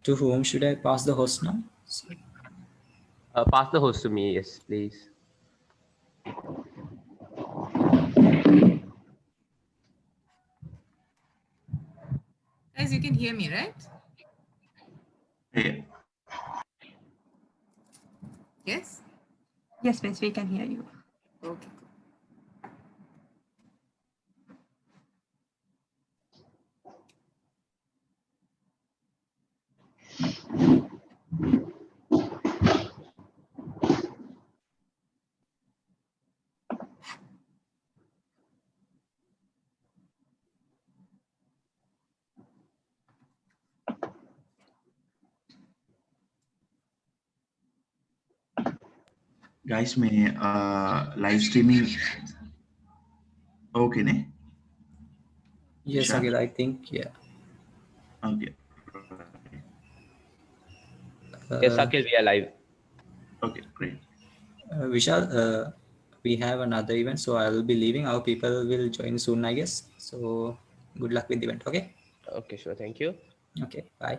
To whom should I pass the host now? Pass the host to me, yes, please. Guys, you can hear me, right? Yeah. Yes? Yes, miss, we can hear you. Okay. Guys, may live streaming. Okay, ne? Yes, Vishal? Akhil, I think, yeah. Okay. Yes, Akhil, we are live. Okay, great. Vishal, we have another event, so I'll be leaving. Our people will join soon, I guess. So good luck with the event, okay? Okay, sure. Thank you. Okay, bye.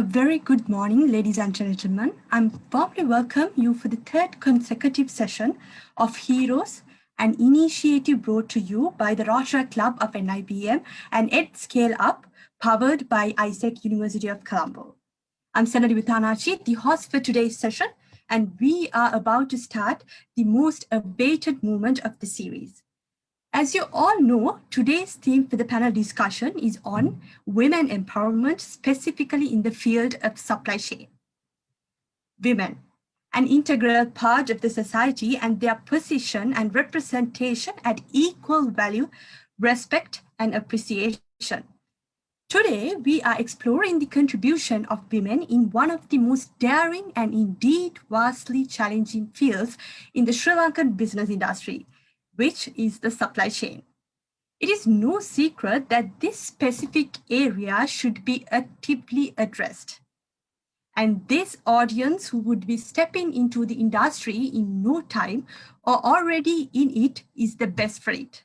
A very good morning, ladies and gentlemen. I'm warmly welcome you for the third consecutive session of Heroes, an initiative brought to you by the Rotary Club of NIBM and Ed Scale Up, powered by ISEC University of Colombo. I'm Senadi Vitanachi, the host for today's session, and we are about to start the most awaited moment of the series. As you all know, today's theme for the panel discussion is on women empowerment, specifically in the field of supply chain. Women, an integral part of the society, and their position and representation at equal value, respect, and appreciation. Today, we are exploring the contribution of women in one of the most daring and indeed vastly challenging fields in the Sri Lankan business industry, which is the supply chain. It is no secret that this specific area should be actively addressed. And this audience who would be stepping into the industry in no time or already in it is the best for it.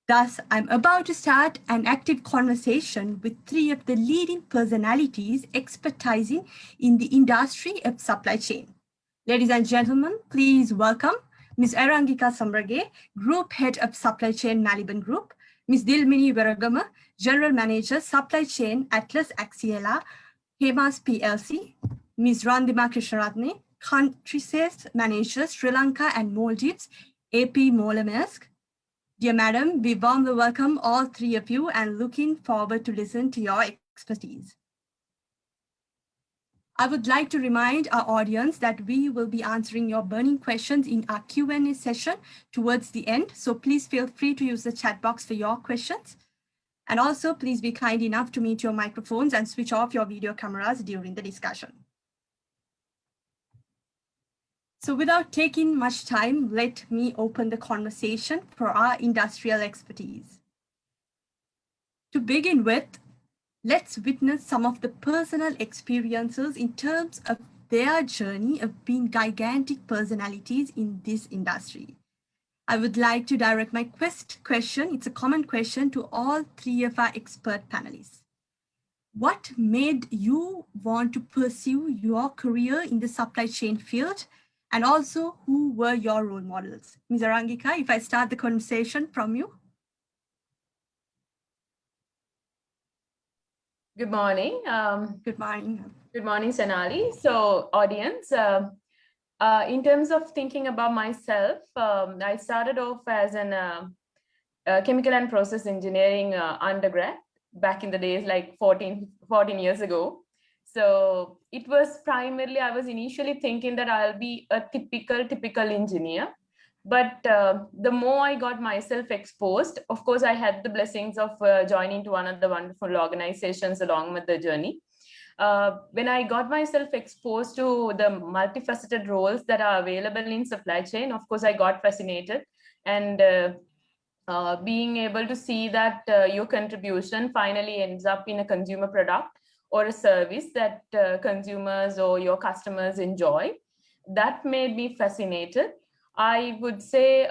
Thus, I'm about to start an active conversation with three of the leading personalities expertising in the industry of supply chain. Ladies and gentlemen, please welcome Ms. Erangika Samrage, Group Head of Supply Chain Maliban Group, Ms. Dilmini Veragama, General Manager Supply Chain Atlas Axiela, Hemas PLC, Ms. Randima Krishnaratne, Country Sales Manager Sri Lanka and Maldives, AP Mola-Maersk. Dear Madam, we warmly welcome all three of you and looking forward to listen to your expertise. I would like to remind our audience that we will be answering your burning questions in our Q&A session towards the end. So please feel free to use the chat box for your questions. And also please be kind enough to mute your microphones and switch off your video cameras during the discussion. So without taking much time, let me open the conversation for our industrial expertise. To begin with, let's witness some of the personal experiences in terms of their journey of being gigantic personalities in this industry. I would like to direct my question, it's a common question to all three of our expert panelists. What made you want to pursue your career in the supply chain field? And also, who were your role models? Ms. Erangika, if I start the conversation from you. Good morning. Good morning. Good morning, Senali. So, audience, in terms of thinking about myself, I started off as an chemical and process engineering undergrad back in the days, like 14 years ago. So it was primarily, I was initially thinking that I'll be a typical engineer. But the more I got myself exposed, of course, I had the blessings of joining to one of the wonderful organizations along with the journey. When I got myself exposed to the multifaceted roles that are available in supply chain, of course, I got fascinated. And being able to see that your contribution finally ends up in a consumer product or a service that consumers or your customers enjoy, that made me fascinated. I would say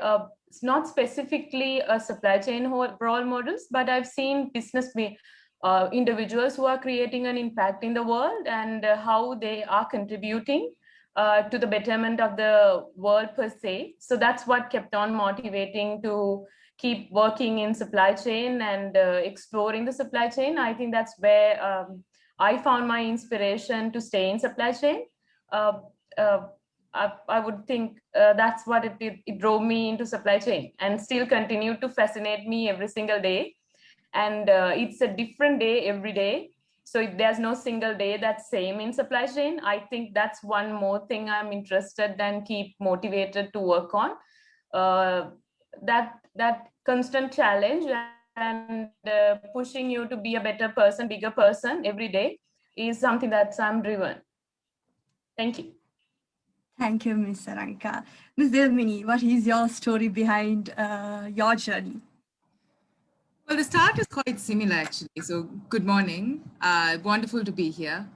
it's not specifically a supply chain role models, but I've seen business individuals who are creating an impact in the world and how they are contributing to the betterment of the world per se. So that's what kept on motivating to keep working in supply chain and exploring the supply chain. I think that's where I found my inspiration to stay in supply chain. I would think that's what it drove me into supply chain and still continue to fascinate me every single day. And it's a different day every day. So there's no single day that's same in supply chain. I think that's one more thing I'm interested and keep motivated to work on. That constant challenge and pushing you to be a better person, bigger person every day is something that I'm driven. Thank you. Thank you, Ms. Erangika. Ms. Dilmini, what is your story behind your journey? Well, the start is quite similar, actually. So good morning. Wonderful to be here.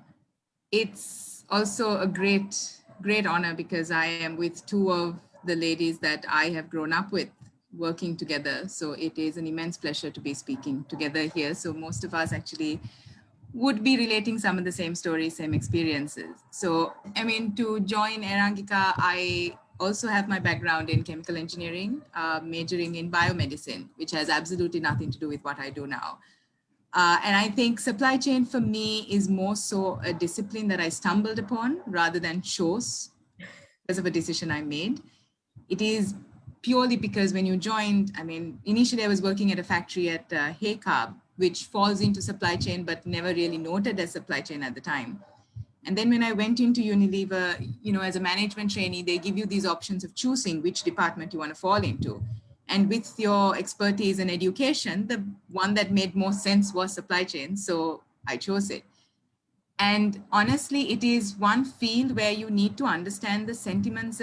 It's also a great honor because I am with two of the ladies that I have grown up with working together. So it is an immense pleasure to be speaking together here. So most of us actually would be relating some of the same stories, same experiences. So, I mean, to join Erangika, I also have my background in chemical engineering, majoring in biomedicine, which has absolutely nothing to do with what I do now. And I think supply chain for me is more so a discipline that I stumbled upon rather than chose because of a decision I made. It is purely because when you joined, I mean, initially I was working at a factory at Haycarb, which falls into supply chain, but never really noted as supply chain at the time. And then when I went into Unilever, you know, as a management trainee, they give you these options of choosing which department you want to fall into. And with your expertise in education, the one that made more sense was supply chain. So I chose it. And honestly, it is one field where you need to understand the sentiments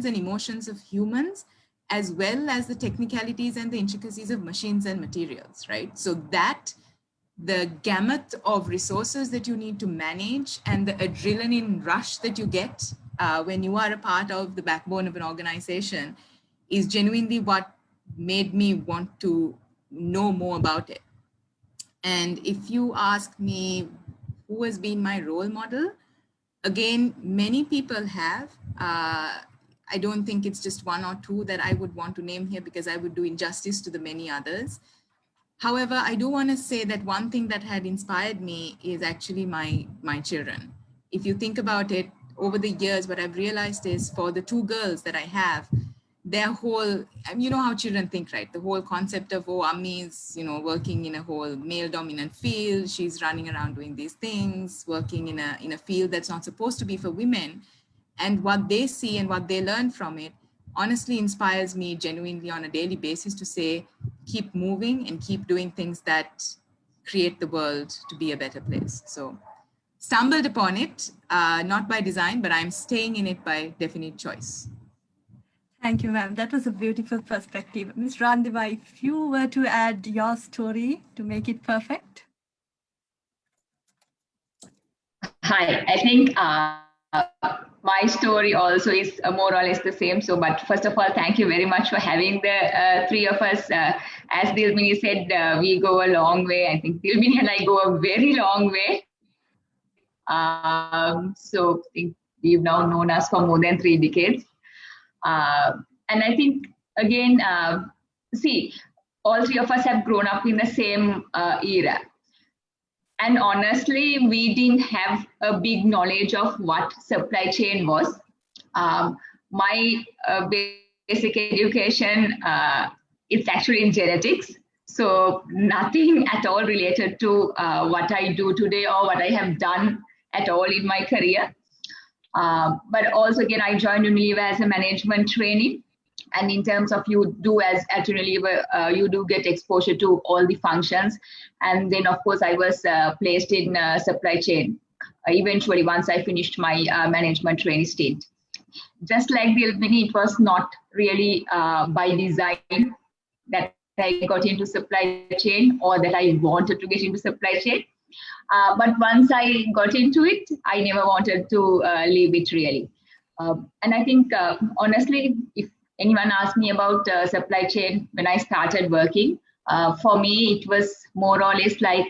and emotions of humans, as well as the technicalities and the intricacies of machines and materials, right? So that the gamut of resources that you need to manage and the adrenaline rush that you get when you are a part of the backbone of an organization is genuinely what made me want to know more about it. And if you ask me who has been my role model, again, many people have. I don't think it's just one or two that I would want to name here because I would do injustice to the many others. However, I do want to say that one thing that had inspired me is actually my children. If you think about it, over the years, what I've realized is for the two girls that I have, their whole, you know how children think, right? The whole concept of, oh, Ammi is, you know, working in a whole male dominant field. She's running around doing these things, working in a field that's not supposed to be for women. And what they see and what they learn from it honestly inspires me genuinely on a daily basis to say, keep moving and keep doing things that create the world to be a better place. So stumbled upon it, not by design, but I'm staying in it by definite choice. Thank you, ma'am. That was a beautiful perspective. Ms. Randiva, if you were to add your story to make it perfect. Hi, I think my story also is more or less the same. So, but first of all, thank you very much for having the three of us. As Dilmini said, we go a long way. I think Dilmini and I go a very long way. So I think we've now known us for more than 3 decades. And I think, again, see, all three of us have grown up in the same era. And honestly, we didn't have a big knowledge of what supply chain was. My basic education, it's actually in genetics. So nothing at all related to what I do today or what I have done at all in my career. But also, again, I joined Unilever as a management trainee. And in terms of you do as at Unilever, you do get exposure to all the functions. And then, of course, I was placed in supply chain eventually once I finished my management trainee stint. Just like the Dilmini, it was not really by design that I got into supply chain or that I wanted to get into supply chain. But once I got into it, I never wanted to leave it really. And I think, honestly, if anyone asked me about supply chain when I started working, for me, it was more or less like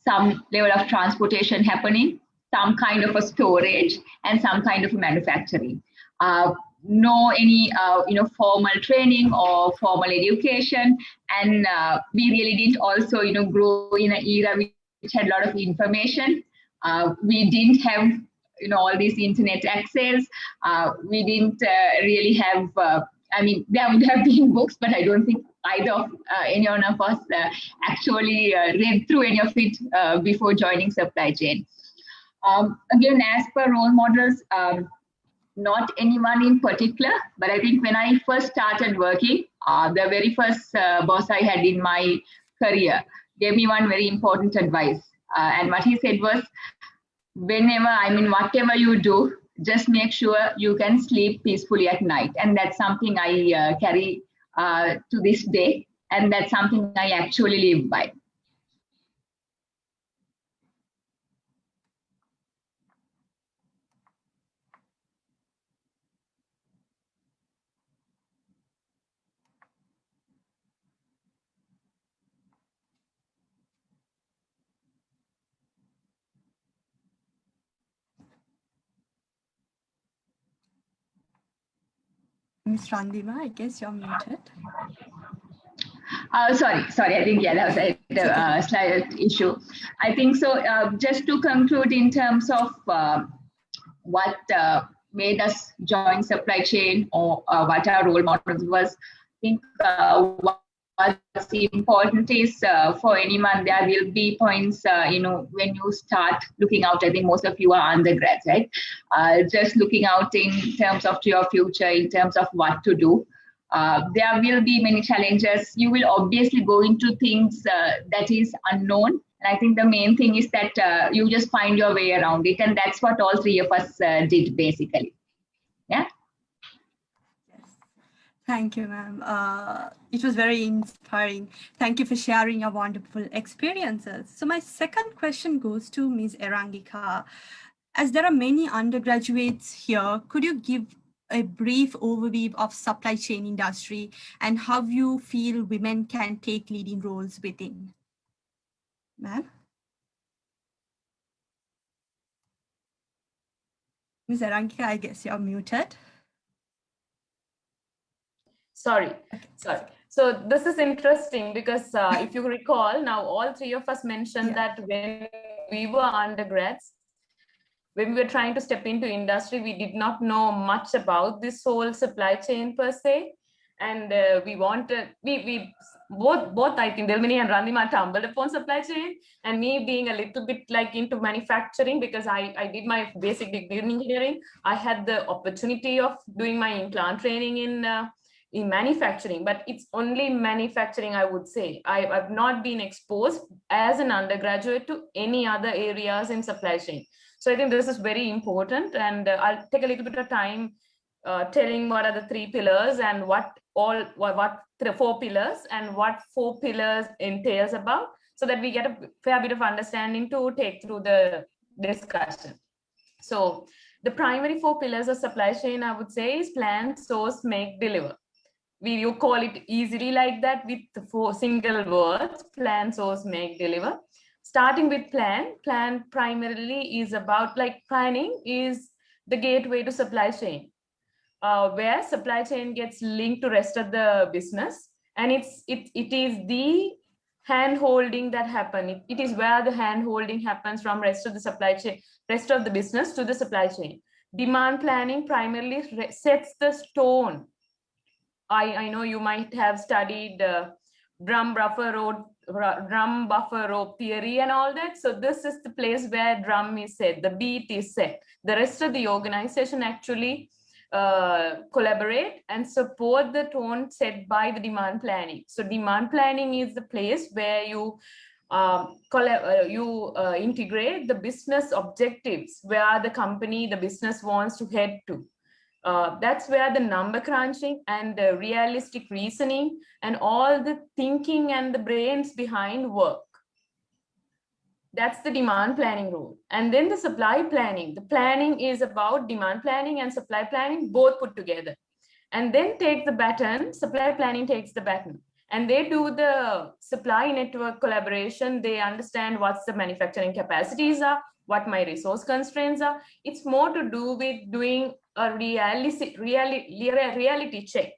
some level of transportation happening, some kind of a storage, and some kind of a manufacturing. No any formal training or formal education, and we really didn't also grow in an era which had a lot of information. We didn't have all these internet access. We didn't really have. I mean, there would have been books, but I don't think either of any one of us actually read through any of it before joining supply chain. Again, as per role models, not anyone in particular, but I think when I first started working, the very first boss I had in my career gave me one very important advice. And what he said was, whatever you do, just make sure you can sleep peacefully at night. And that's something I carry to this day. And that's something I actually live by. Ms. Randima, I guess you're muted. Sorry. I think, yeah, that was a slight issue. I think so. Just to conclude in terms of what made us join supply chain, or what our role models was, I think what's important is for anyone, there will be points, when you start looking out. I think most of you are undergrads, right? Just looking out in terms of your future, in terms of what to do. There will be many challenges. You will obviously go into things that is unknown. And I think the main thing is that you just find your way around it. And that's what all three of us did, basically. Yeah. Thank you, ma'am. It was very inspiring. Thank you for sharing your wonderful experiences. So my second question goes to Ms. Erangika. As there are many undergraduates here, could you give a brief overview of supply chain industry and how you feel women can take leading roles within? Ma'am? Ms. Erangika, I guess you're muted. Sorry. So this is interesting because if you recall, now all three of us mentioned that when we were undergrads, when we were trying to step into industry, we did not know much about this whole supply chain per se. And we both, I think, Delmini and Randima stumbled upon supply chain, and me being a little bit like into manufacturing because I did my basic degree in engineering. I had the opportunity of doing my implant training in manufacturing, but it's only manufacturing, I would say. I've not been exposed as an undergraduate to any other areas in supply chain. So I think this is very important, and I'll take a little bit of time telling what are the three pillars and what the four pillars and what four pillars entails about, so that we get a fair bit of understanding to take through the discussion. So the primary four pillars of supply chain, I would say, is plan, source, make, deliver. You call it easily like that with the four single words: plan, source, make, deliver. Starting with plan primarily is about, like, planning is the gateway to supply chain, where supply chain gets linked to rest of the business, and it is the hand holding that happen. It is where the hand holding happens from rest of the supply chain, rest of the business to the supply chain. Demand planning primarily sets the stone. I know you might have studied drum buffer rope theory and all that. So this is the place where drum is set, the beat is set. The rest of the organization actually collaborate and support the tone set by the demand planning. So demand planning is the place where you integrate the business objectives, where the company, the business wants to head to. That's where the number crunching and the realistic reasoning and all the thinking and the brains behind work. That's the demand planning role. And then the supply planning. The planning is about demand planning and supply planning both put together. And then take the baton, supply planning takes the baton. And they do the supply network collaboration. They understand what's the manufacturing capacities are, what my resource constraints are. It's more to do with doing a reality check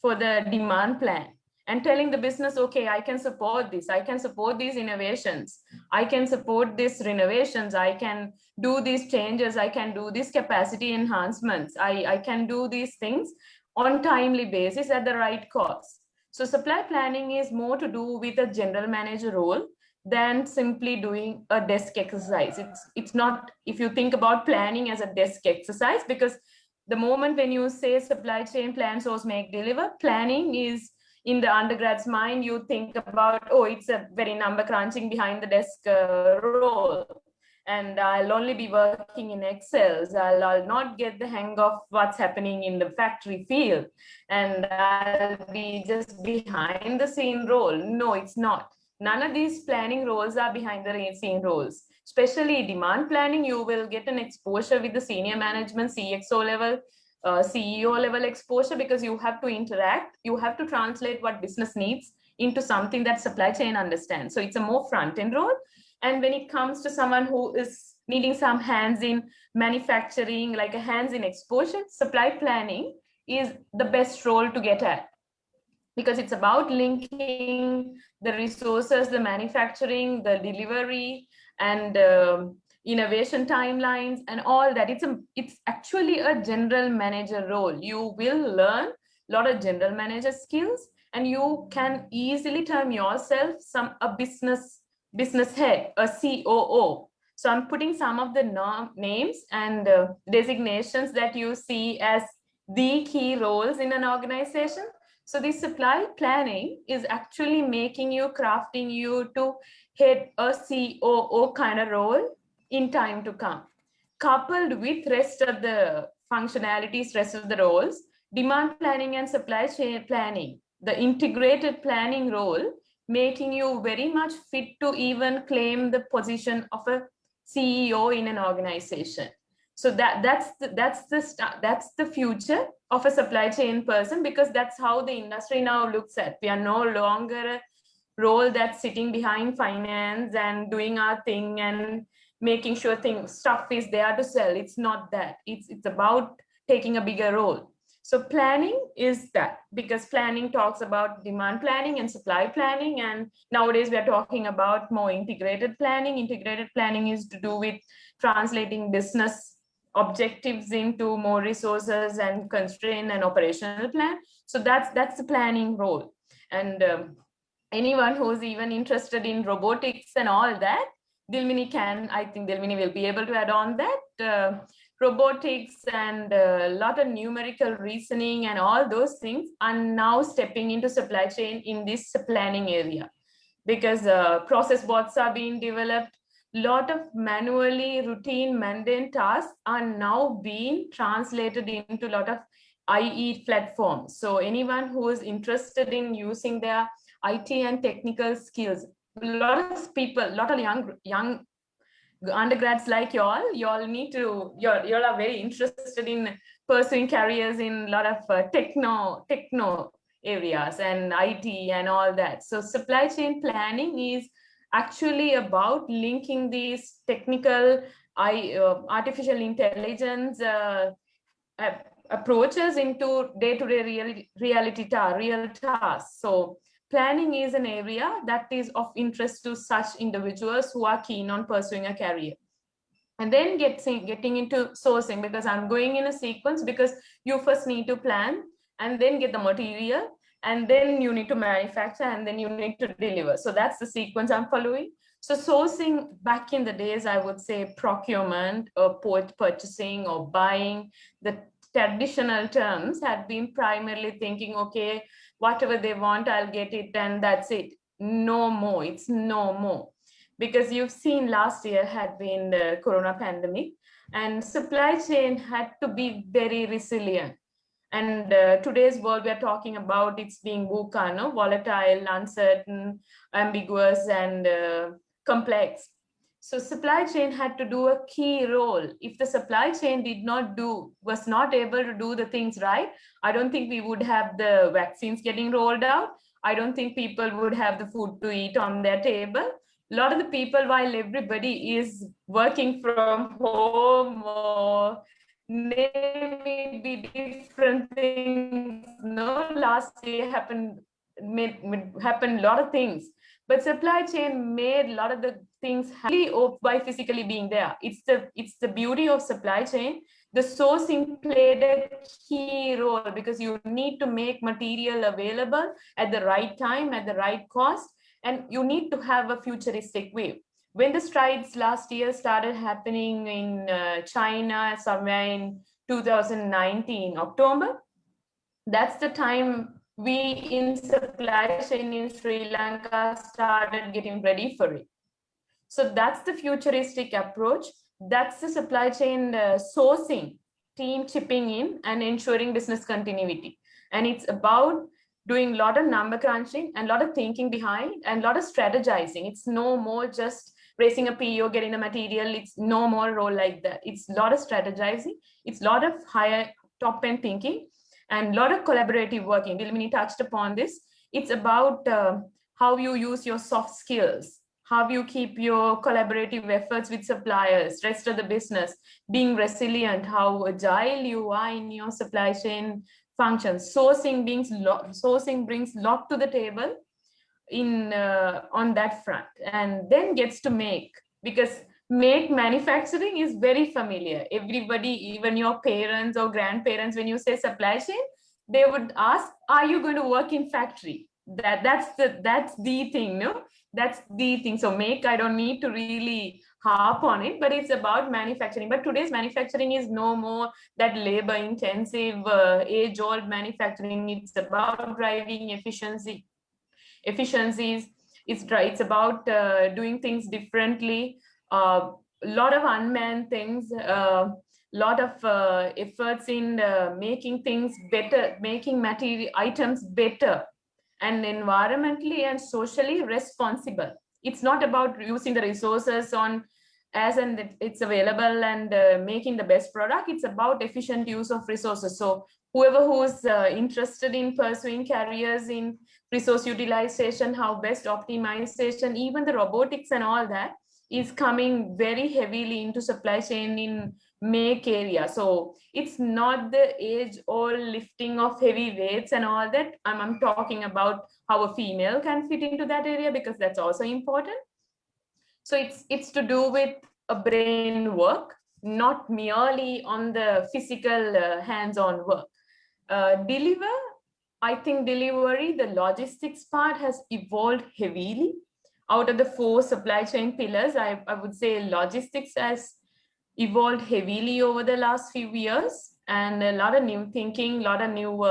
for the demand plan and telling the business, okay, I can support this. I can support these innovations. I can support these renovations. I can do these changes. I can do these capacity enhancements. I can do these things on timely basis at the right cost. So supply planning is more to do with a general manager role than simply doing a desk exercise. It's not, if you think about planning as a desk exercise, because the moment when you say supply chain, plan, source, make, deliver, planning is in the undergrad's mind, you think about, oh, it's a very number crunching behind the desk role. And I'll only be working in Excels. I'll not get the hang of what's happening in the factory field. And I'll be just behind the scene role. No, it's not. None of these planning roles are behind the scene roles. Especially demand planning, you will get an exposure with the senior management, CXO level, CEO level exposure, because you have to interact. You have to translate what business needs into something that supply chain understands. So it's a more front-end role. And when it comes to someone who is needing some hands in manufacturing, like a hands in exposure, supply planning is the best role to get at, because it's about linking the resources, the manufacturing, the delivery, and innovation timelines and all that. It's actually a general manager role. You will learn a lot of general manager skills, and you can easily term yourself a business head, a COO. So I'm putting some of the names and designations that you see as the key roles in an organization. So the supply planning is actually crafting you to head a COO kind of role in time to come. Coupled with rest of the functionalities, rest of the roles, demand planning and supply chain planning, the integrated planning role, making you very much fit to even claim the position of a CEO in an organization. So that's the future of a supply chain person, because that's how the industry now looks at. We are no longer a role that's sitting behind finance and doing our thing and making sure stuff is there to sell. It's not that. It's about taking a bigger role. So planning is that, because planning talks about demand planning and supply planning. And nowadays we're talking about more integrated planning. Integrated planning is to do with translating business objectives into more resources and constraint and operational plan. So that's the planning role. And anyone who's even interested in robotics and all that, I think Dilmini will be able to add on that. Robotics and a lot of numerical reasoning and all those things are now stepping into supply chain in this planning area, because process bots are being developed. Lot of manually routine mundane tasks are now being translated into a lot of IE platforms. So anyone who is interested in using their IT and technical skills, a lot of people, a lot of young undergrads like y'all are very interested in pursuing careers in a lot of techno areas and IT and all that. So supply chain planning is actually about linking these technical artificial intelligence approaches into day-to-day real tasks. So planning is an area that is of interest to such individuals who are keen on pursuing a career. And then getting into sourcing, because I'm going in a sequence, because you first need to plan and then get the material, and then you need to manufacture, and then you need to deliver. So that's the sequence I'm following. So sourcing, back in the days, I would say procurement or purchasing or buying, the traditional terms had been primarily thinking, okay, whatever they want, I'll get it, and that's it. No more, it's no more. Because you've seen last year had been the corona pandemic, and supply chain had to be very resilient. And today's world, we're talking about it's being VUCA, no? Volatile, uncertain, ambiguous, and complex. So supply chain had to do a key role. If the supply chain was not able to do the things right, I don't think we would have the vaccines getting rolled out. I don't think people would have the food to eat on their table. A lot of the people, while everybody is working from home or maybe different things, no, last year happened a lot of things, but supply chain made a lot of the things by physically being there. It's the beauty of supply chain. The sourcing played a key role, because you need to make material available at the right time, at the right cost, and you need to have a futuristic view. When the strides last year started happening in China, somewhere in 2019, October, that's the time we in supply chain in Sri Lanka started getting ready for it. So that's the futuristic approach. That's the supply chain sourcing team chipping in and ensuring business continuity. And it's about doing a lot of number crunching and a lot of thinking behind and a lot of strategizing. It's no more just raising a PO, getting the material. It's no more role like that. It's a lot of strategizing. It's a lot of higher top end thinking and a lot of collaborative working. Dilmini touched upon this. It's about how you use your soft skills, how you keep your collaborative efforts with suppliers, rest of the business, being resilient, how agile you are in your supply chain functions. Sourcing brings lot to the table in on that front, and then gets to make, because manufacturing is very familiar. Everybody, even your parents or grandparents, when you say supply chain, they would ask, are you going to work in factory? That's the thing, no? That's the thing. So make, I don't need to really harp on it, but it's about manufacturing. But today's manufacturing is no more that labor intensive, age old manufacturing. It's about driving efficiencies. It's about doing things differently. A lot of unmanned things, lot of efforts in making things better, making material items better and environmentally and socially responsible. It's not about using the resources on as and it's available and making the best product. It's about efficient use of resources. So whoever who's interested in pursuing careers in resource utilization, how best optimization, even the robotics and all that, is coming very heavily into supply chain in make area. So it's not the age old lifting of heavy weights and all that. I'm talking about how a female can fit into that area, because that's also important. So it's to do with a brain work, not merely on the physical hands-on work. I think delivery, the logistics part has evolved heavily. Out of the 4 supply chain pillars, I would say logistics has evolved heavily over the last few years, and a lot of new thinking, a lot of new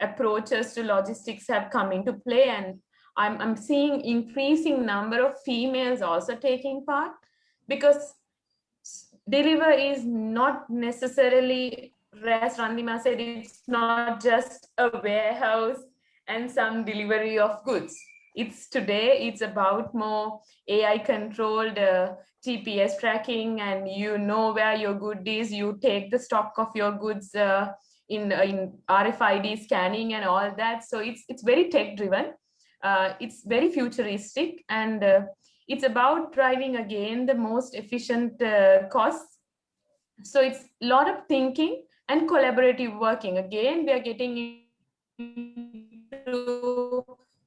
approaches to logistics have come into play. And I'm seeing increasing number of females also taking part, because deliver is not necessarily, as Randima said, it's not just a warehouse and some delivery of goods. It's about more AI controlled GPS tracking, and you know where your good is. You take the stock of your goods in RFID scanning and all that. So it's very tech driven. It's very futuristic, and it's about driving again the most efficient costs. So it's a lot of thinking and collaborative working. Again, we are getting into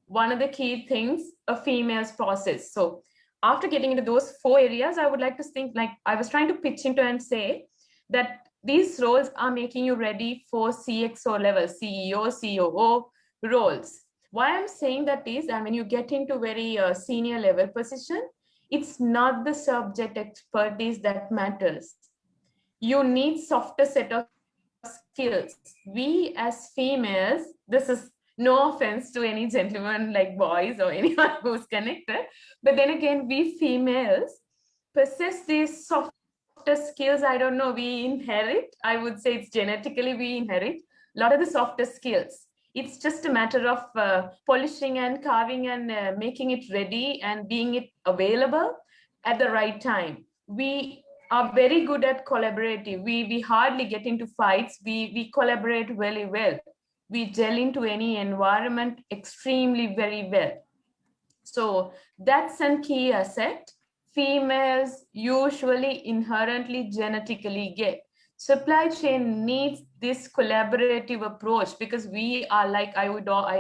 one of the key things, a female's process. So after getting into those 4 areas, I would like to think, like I was trying to pitch into and say that these roles are making you ready for CXO level, CEO, COO roles. Why I'm saying that is, and when you get into very senior level position, it's not the subject expertise that matters. You need softer set of skills. We as females, this is no offense to any gentleman like boys or anyone who's connected, but then again, we females possess these softer skills. I don't know, we inherit. I would say it's genetically we inherit a lot of the softer skills. It's just a matter of polishing and carving and making it ready and being it available at the right time. We are very good at collaborative. We hardly get into fights. We collaborate very well. We gel into any environment extremely very well. So that's a key asset females usually inherently genetically get. Supply chain needs this collaborative approach, because we are like, I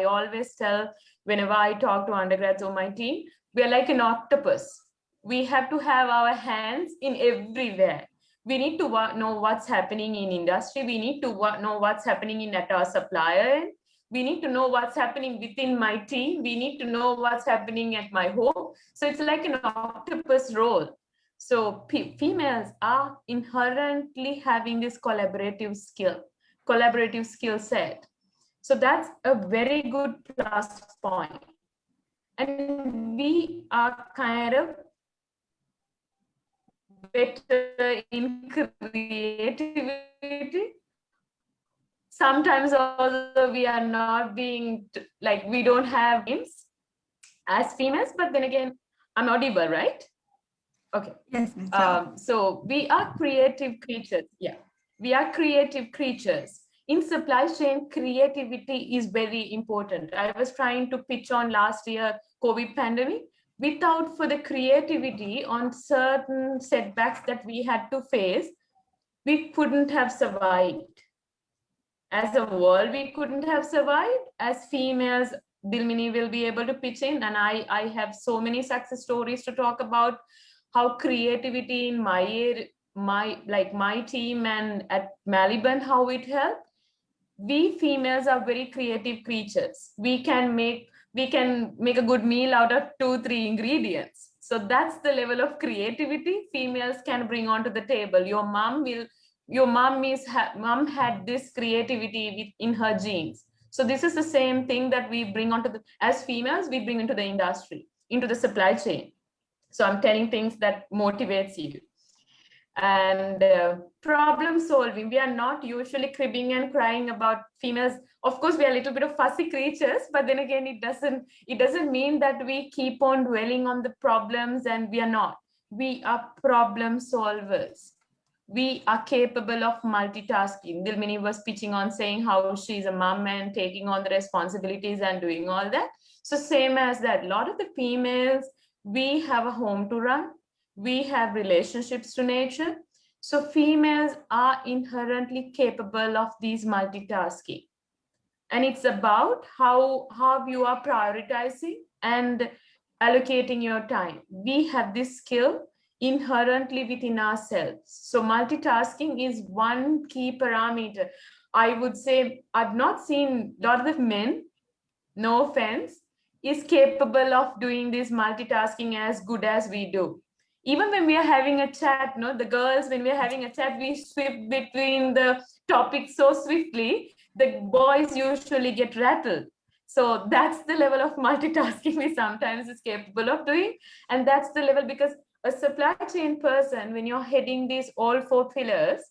always tell whenever I talk to undergrads on my team, we are like an octopus. We have to have our hands in everywhere. We need to know what's happening in industry. We need to know what's happening at our supplier end. We need to know what's happening within my team. We need to know what's happening at my home. So it's like an octopus role. So females are inherently having this collaborative skill set. So that's a very good plus point. And we are kind of better in creativity. Sometimes also we are not being, like, we don't have names as females, but then again, I'm audible, right? Okay. Yes, so we are creative creatures. Yeah, we are creative creatures. In supply chain, creativity is very important. I was trying to pitch on last year COVID pandemic. Without for the creativity on certain setbacks that we had to face, we couldn't have survived. as a world, we couldn't have survived. As females, Dilmini will be able to pitch in, and I have so many success stories to talk about how creativity in my team and at Maliban, how it helped. We females are very creative creatures. We can make a good meal out of 2-3 ingredients. So that's the level of creativity females can bring onto the table. Your mom had this creativity in her genes. So this is the same thing that we bring onto as females, we bring into the industry, into the supply chain. So I'm telling things that motivates you. And problem solving, we are not usually cribbing and crying about females. Of course, we are a little bit of fussy creatures, but then again, it doesn't mean that we keep on dwelling on the problems, and we are not. We are problem solvers. We are capable of multitasking. Dilmini was pitching on saying how she's a mom and taking on the responsibilities and doing all that. So same as that, a lot of the females, we have a home to run. We have relationships to nature. So females are inherently capable of these multitasking. And it's about how you are prioritizing and allocating your time. We have this skill inherently within ourselves. So multitasking is one key parameter. I would say I've not seen a lot of men, no offense, is capable of doing this multitasking as good as we do. Even when we are having a chat, no, the girls, when we are having a chat, we swip between the topics so swiftly, the boys usually get rattled. So that's the level of multitasking we sometimes is capable of doing. And that's the level, because a supply chain person, when you're heading these all 4 pillars,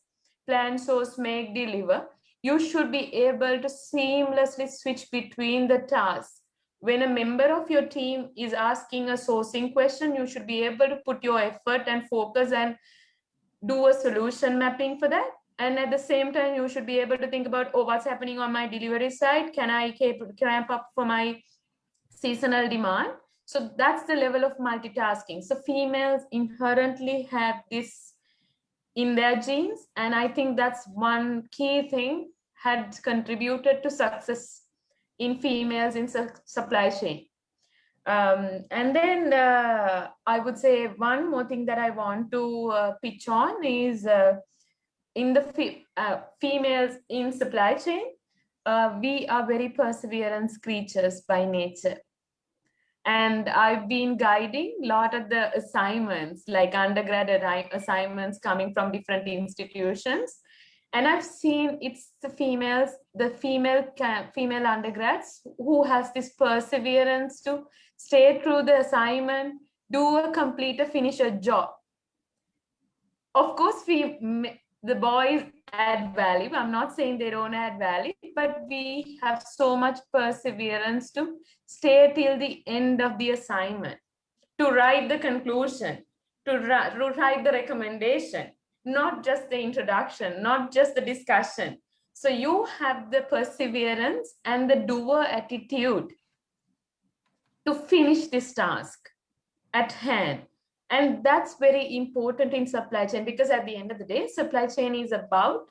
plan, source, make, deliver, you should be able to seamlessly switch between the tasks. When a member of your team is asking a sourcing question, you should be able to put your effort and focus and do a solution mapping for that. And at the same time, you should be able to think about, oh, what's happening on my delivery side? Can I ramp up for my seasonal demand? So that's the level of multitasking. So females inherently have this in their genes. And I think that's one key thing had contributed to success in females in supply chain. And then I would say one more thing that I want to pitch on is in the females in supply chain, we are very perseverance creatures by nature. And I've been guiding a lot of the assignments, like undergrad assignments coming from different institutions. And I've seen it's the females, the female undergrads who has this perseverance to stay through the assignment, complete a finish a job. Of course, the boys add value. I'm not saying they don't add value, but we have so much perseverance to stay till the end of the assignment, to write the conclusion, to write the recommendation, not just the introduction, not just the discussion. So you have the perseverance and the doer attitude to finish this task at hand. And that's very important in supply chain, because at the end of the day, supply chain is about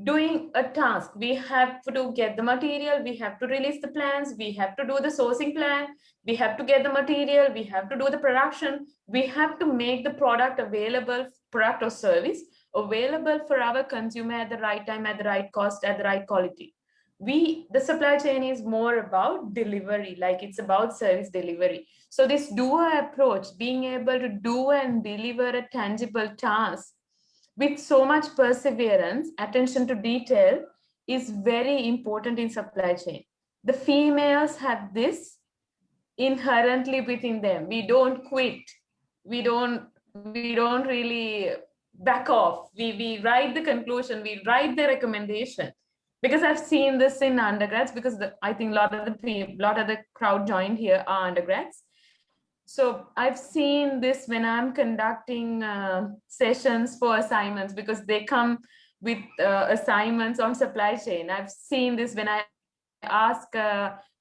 doing a task. We have to get the material, we have to release the plans, we have to do the sourcing plan, we have to get the material, we have to do the production, we have to make the product available, product or service available for our consumer at the right time, at the right cost, at the right quality. The supply chain is more about delivery, like it's about service delivery. So this doer approach, being able to do and deliver a tangible task with so much perseverance, attention to detail, is very important in supply chain. The females have this inherently within them. We don't quit. We don't really back off. We write the conclusion, we write the recommendation. Because I've seen this in undergrads, because I think a lot of the crowd joined here are undergrads. So I've seen this when I'm conducting sessions for assignments, because they come with assignments on supply chain. I've seen this when I ask,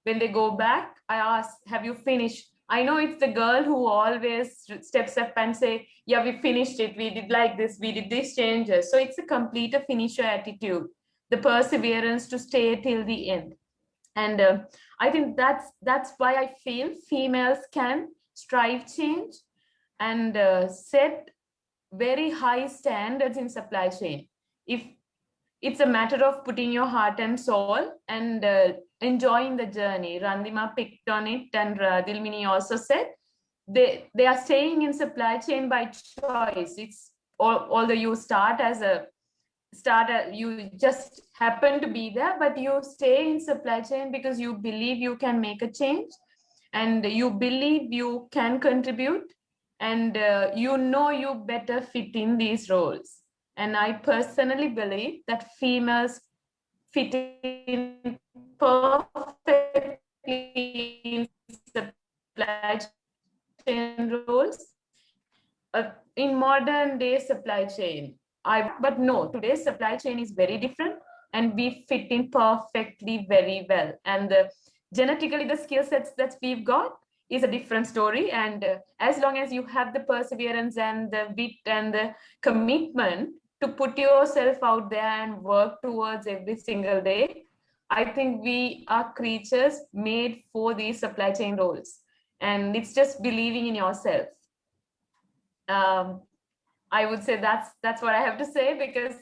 when they go back, I ask, have you finished? I know it's the girl who always steps up and say, yeah, we finished it. We did like this. We did these changes. So it's a completer finisher attitude the perseverance to stay till the end. And I think that's why I feel females can strive change and set very high standards in supply chain. If it's a matter of putting your heart and soul and enjoying the journey. Randima picked on it, and Dilmini also said they are staying in supply chain by choice. It's although you start as a starter, you just happen to be there, but you stay in supply chain because you believe you can make a change and you believe you can contribute, and you better fit in these roles. And I personally believe that females fit in perfectly in supply chain roles in modern day supply chain. But no, today's supply chain is very different, and we fit in perfectly very well. And genetically, the skill sets that we've got is a different story. And as long as you have the perseverance and the wit and the commitment to put yourself out there and work towards every single day, I think we are creatures made for these supply chain roles. And it's just believing in yourself. I would say that's what I have to say, because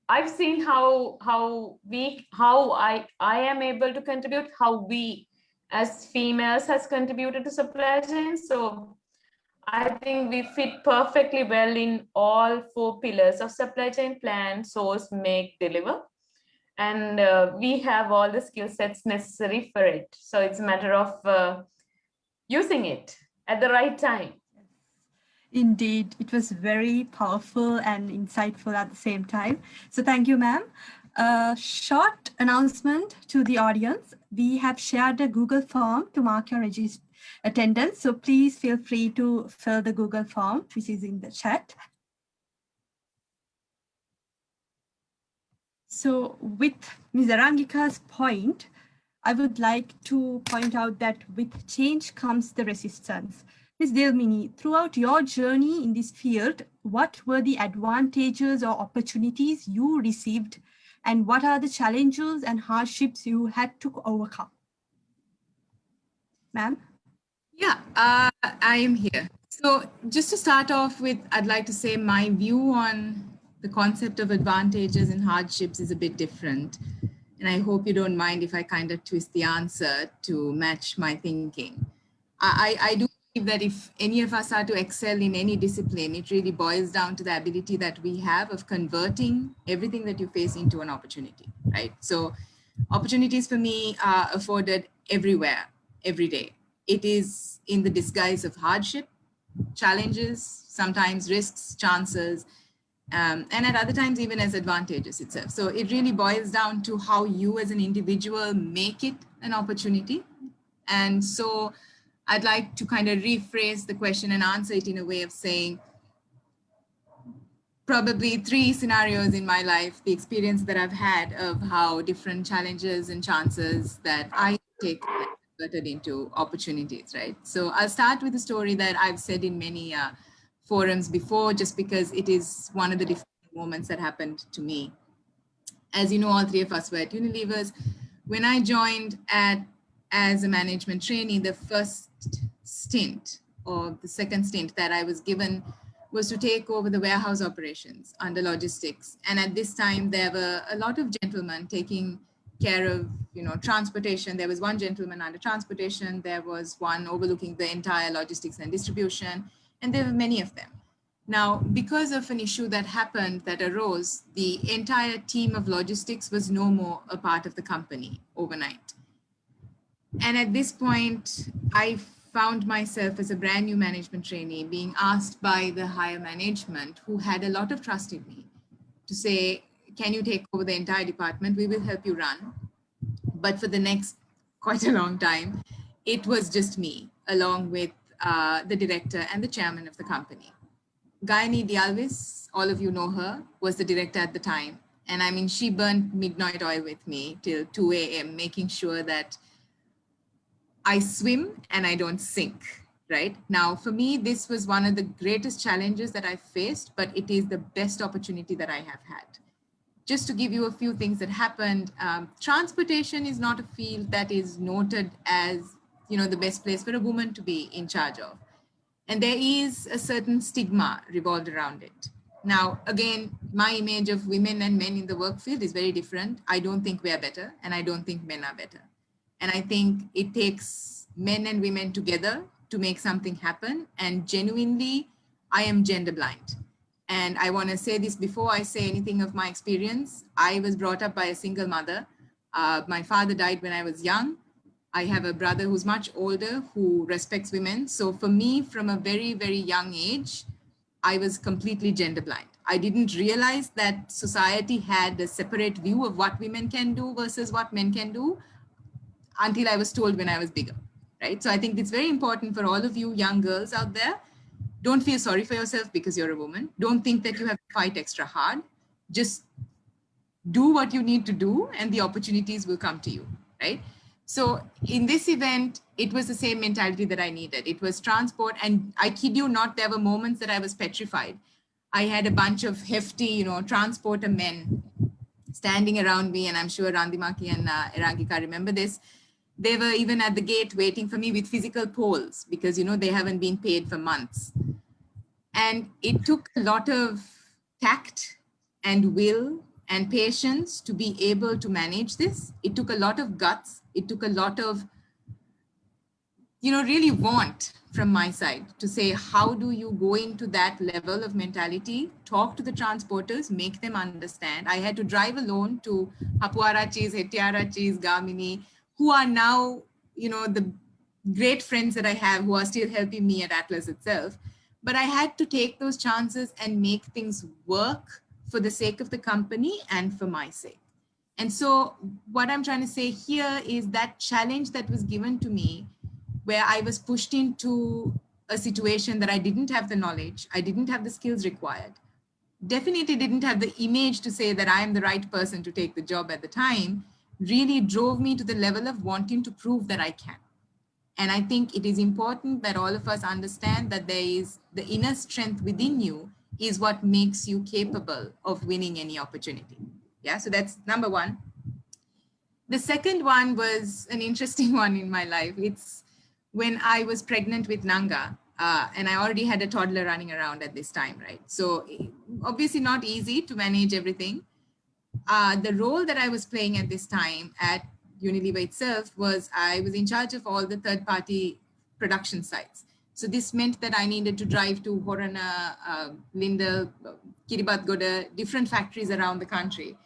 I've seen how I am able to contribute, how we as females has contributed to supply chain. So I think we fit perfectly well in all 4 pillars of supply chain: plan, source, make, deliver. And we have all the skill sets necessary for it. So it's a matter of using it at the right time. Indeed, it was very powerful and insightful at the same time. So thank you, ma'am. A short announcement to the audience. We have shared a Google form to mark your attendance. So please feel free to fill the Google form, which is in the chat. So with Ms. Arangika's point, I would like to point out that with change comes the resistance. Ms. Dilmini, throughout your journey in this field, what were the advantages or opportunities you received, and what are the challenges and hardships you had to overcome? Ma'am? Yeah, I am here. So just to start off with, I'd like to say my view on the concept of advantages and hardships is a bit different. And I hope you don't mind if I kind of twist the answer to match my thinking. I do believe that if any of us are to excel in any discipline, it really boils down to the ability that we have of converting everything that you face into an opportunity, right? So opportunities for me are afforded everywhere, every day. It is in the disguise of hardship, challenges, sometimes risks, chances, and at other times even as advantages itself. So it really boils down to how you as an individual make it an opportunity. And so I'd like to kind of rephrase the question and answer it in a way of saying, probably 3 scenarios in my life, the experience that I've had of how different challenges and chances that I take converted into opportunities, right? So I'll start with a story that I've said in many forums before, just because it is one of the different moments that happened to me. As you know, all 3 of us were at Unilevers. When I joined as a management trainee, the first stint or the second stint that I was given was to take over the warehouse operations under logistics. And at this time, there were a lot of gentlemen taking care of, transportation. There was one gentleman under transportation. There was one overlooking the entire logistics and distribution, and there were many of them. Now, because of an issue that happened, that arose, the entire team of logistics was no more a part of the company overnight. And at this point, I found myself as a brand new management trainee being asked by the higher management, who had a lot of trust in me, to say, can you take over the entire department? We will help you run. But for the next quite a long time, it was just me, along with the director and the chairman of the company. Gayani Dialvis, all of you know her, was the director at the time. And I mean, she burned midnight oil with me till 2 a.m., making sure that I swim and I don't sink, right? Now, for me, this was one of the greatest challenges that I faced, but it is the best opportunity that I have had just to give you a few things that happened, transportation is not a field that is noted as, the best place for a woman to be in charge of. And there is a certain stigma revolved around it. Now, again, my image of women and men in the work field is very different. I don't think we are better, and I don't think men are better. And I think it takes men and women together to make something happen. And genuinely, I am gender blind. And I want to say this before I say anything of my experience. I was brought up by a single mother. My father died when I was young. I have a brother who's much older who respects women. So for me, from a very, very young age, I was completely gender blind. I didn't realize that society had a separate view of what women can do versus what men can do until I was told when I was bigger, right? So I think it's very important for all of you young girls out there. Don't feel sorry for yourself because you're a woman. Don't think that you have to fight extra hard. Just do what you need to do and the opportunities will come to you, right? So in this event, it was the same mentality that I needed. It was transport, and I kid you not, there were moments that I was petrified. I had a bunch of hefty, transporter men standing around me, and I'm sure Randimaki and Erangika remember this. They were even at the gate waiting for me with physical poles because, they haven't been paid for months. And it took a lot of tact and will and patience to be able to manage this. It took a lot of guts. It took a lot of, really want from my side to say, how do you go into that level of mentality, talk to the transporters, make them understand. I had to drive alone to Hapuarachis, Hettiarachis, Gamini, who are now, the great friends that I have who are still helping me at Atlas itself. But I had to take those chances and make things work for the sake of the company and for my sake. And so what I'm trying to say here is that challenge that was given to me, where I was pushed into a situation that I didn't have the knowledge, I didn't have the skills required, definitely didn't have the image to say that I am the right person to take the job at the time, really drove me to the level of wanting to prove that I can. And I think it is important that all of us understand that there is the inner strength within you is what makes you capable of winning any opportunity. Yeah, so that's number one. The second one was an interesting one in my life. It's when I was pregnant with Nanga, and I already had a toddler running around at this time, right? So obviously not easy to manage everything. The role that I was playing at this time at Unilever itself was I was in charge of all the third-party production sites. So this meant that I needed to drive to Horana, Lindell, Kiribatgoda, different factories around the country.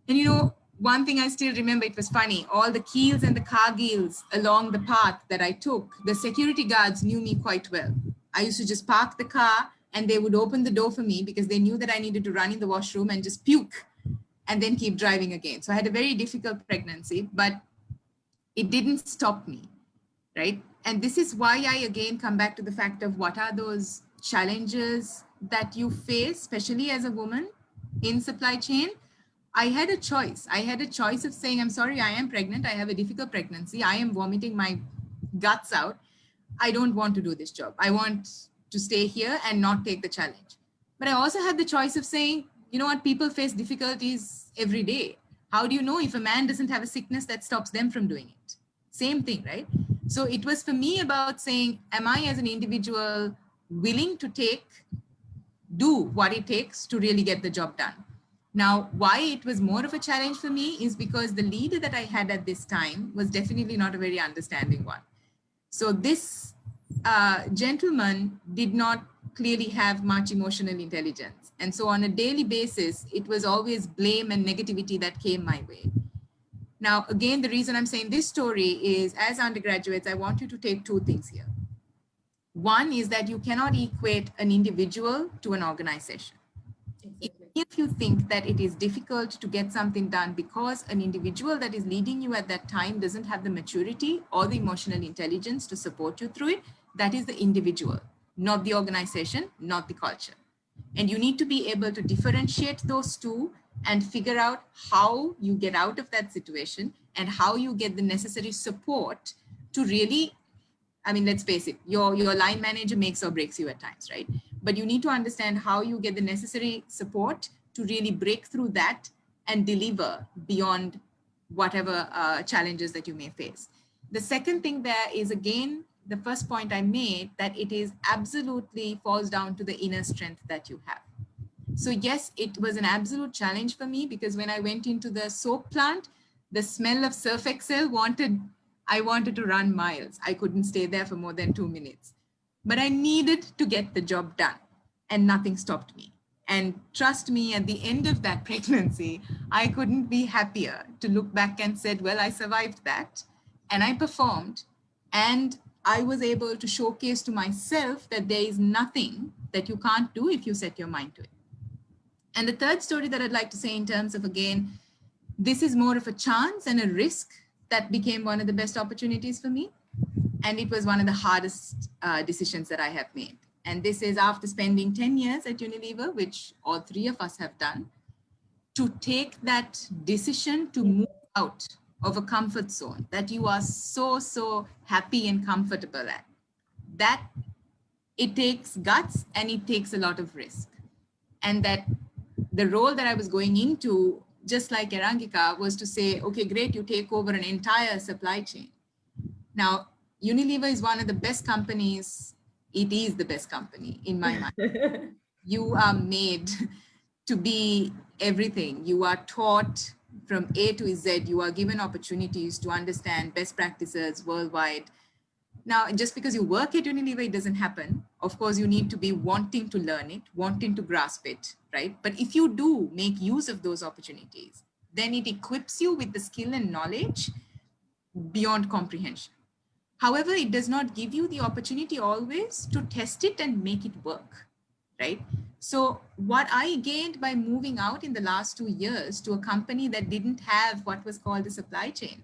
And one thing I still remember, it was funny, all the keels and the cargills along the path that I took, the security guards knew me quite well. I used to just park the car and they would open the door for me because they knew that I needed to run in the washroom and just puke and then keep driving again. So I had a very difficult pregnancy, but it didn't stop me, right? And this is why I again come back to the fact of what are those challenges that you face, especially as a woman in supply chain. I had a choice. I had a choice of saying, I'm sorry, I am pregnant. I have a difficult pregnancy. I am vomiting my guts out. I don't want to do this job. I want to stay here and not take the challenge. But I also had the choice of saying, you know what, people face difficulties every day. How do you know if a man doesn't have a sickness that stops them from doing it? Same thing, right? So it was for me about saying, am I as an individual willing to do what it takes to really get the job done? Now, why it was more of a challenge for me is because the leader that I had at this time was definitely not a very understanding one. So this gentleman did not clearly have much emotional intelligence. And so on a daily basis, it was always blame and negativity that came my way. Now, again, the reason I'm saying this story is as undergraduates, I want you to take two things here. One is that you cannot equate an individual to an organization. If you think that it is difficult to get something done because an individual that is leading you at that time doesn't have the maturity or the emotional intelligence to support you through it, that is the individual, not the organization, not the culture. And you need to be able to differentiate those two and figure out how you get out of that situation and how you get the necessary support to really, I mean, let's face it, your line manager makes or breaks you at times, right? But you need to understand how you get the necessary support to really break through that and deliver beyond whatever challenges that you may face. The second thing there is, again, the first point I made, that it is absolutely falls down to the inner strength that you have. So yes, it was an absolute challenge for me, because when I went into the soap plant, the smell of Surf Excel I wanted to run miles. I couldn't stay there for more than 2 minutes, but I needed to get the job done, and nothing stopped me. And trust me, at the end of that pregnancy, I couldn't be happier to look back and said, well, I survived that and I performed, and I was able to showcase to myself that there is nothing that you can't do if you set your mind to it. And the third story that I'd like to say, in terms of, again, this is more of a chance and a risk that became one of the best opportunities for me. And it was one of the hardest decisions that I have made. And this is after spending 10 years at Unilever, which all three of us have done, to take that decision to move out of a comfort zone that you are so happy and comfortable at. That it takes guts and it takes a lot of risk. And that the role that I was going into, just like Erangika, was to say, okay, great, you take over an entire supply chain. Now, Unilever is one of the best companies. It is the best company in my mind. You are made to be everything. You are taught from A to Z. You are given opportunities to understand best practices worldwide. Now, just because you work at Unilever, it doesn't happen. Of course, you need to be wanting to learn it, wanting to grasp it, right? But if you do make use of those opportunities, then it equips you with the skill and knowledge beyond comprehension. However, it does not give you the opportunity always to test it and make it work, right? So what I gained by moving out in the last 2 years to a company that didn't have what was called a supply chain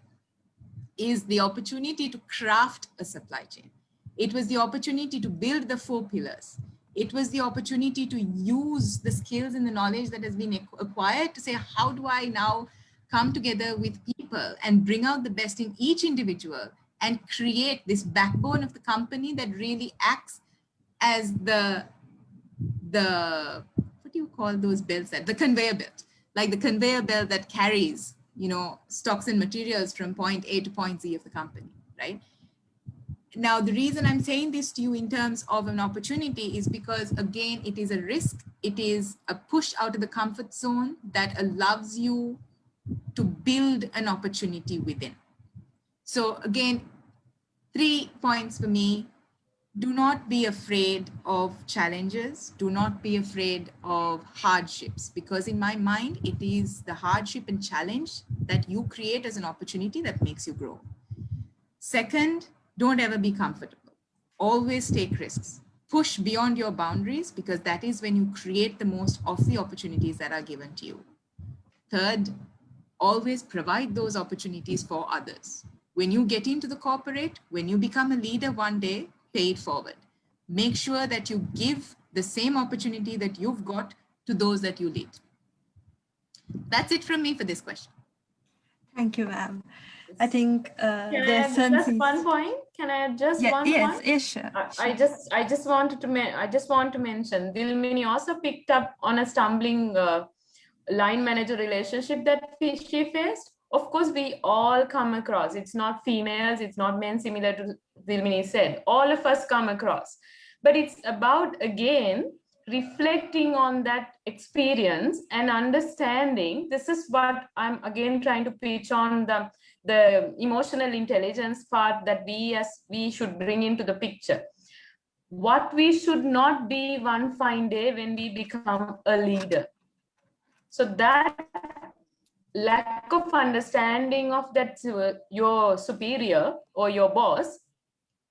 is the opportunity to craft a supply chain. It was the opportunity to build the 4 pillars. It was the opportunity to use the skills and the knowledge that has been acquired to say, how do I now come together with people and bring out the best in each individual and create this backbone of the company that really acts as the what do you call those belts? The conveyor belt, like the conveyor belt that carries, stocks and materials from point A to point Z of the company, right? Now, the reason I'm saying this to you in terms of an opportunity is because, again, it is a risk. It is a push out of the comfort zone that allows you to build an opportunity within. So again, 3 points for me. Do not be afraid of challenges. Do not be afraid of hardships, because in my mind, it is the hardship and challenge that you create as an opportunity that makes you grow. Second, don't ever be comfortable. Always take risks. Push beyond your boundaries, because that is when you create the most of the opportunities that are given to you. Third, always provide those opportunities for others. When you get into the corporate, when you become a leader one day, pay it forward. Make sure that you give the same opportunity that you've got to those that you lead. That's it from me for this question. Thank you, ma'am. I think there's just one point. Can I add just one point? Yes, sure. I just want to mention, Dilmini also picked up on a stumbling line manager relationship that she faced. Of course, we all come across. It's not females, it's not men, similar to Dilmini said. All of us come across. But it's about, again, reflecting on that experience and understanding. This is what I'm again trying to pitch on, the emotional intelligence part that we should bring into the picture. What we should not be one fine day when we become a leader. So that lack of understanding of that your superior or your boss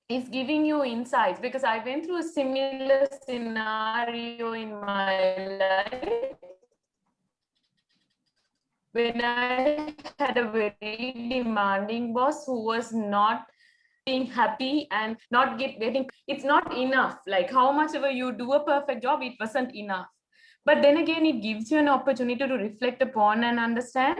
is giving you insights, because I went through a similar scenario in my life when I had a very demanding boss who was not being happy and not getting, it's not enough. Like how much ever you do a perfect job, it wasn't enough. But then again, it gives you an opportunity to reflect upon and understand,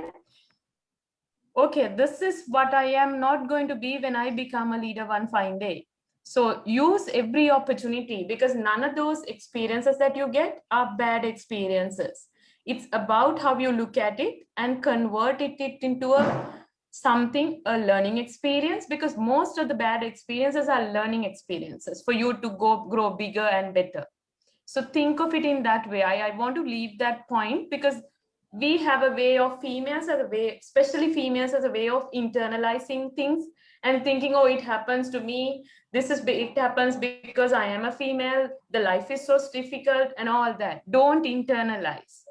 okay, this is what I am not going to be when I become a leader one fine day. So use every opportunity, because none of those experiences that you get are bad experiences. It's about how you look at it and convert it into a learning experience, because most of the bad experiences are learning experiences for you to grow bigger and better. So think of it in that way. I want to leave that point, because we have a way of especially females as a way of internalizing things and thinking, oh, it happens to me. It happens because I am a female. The life is so difficult and all that. Don't internalize,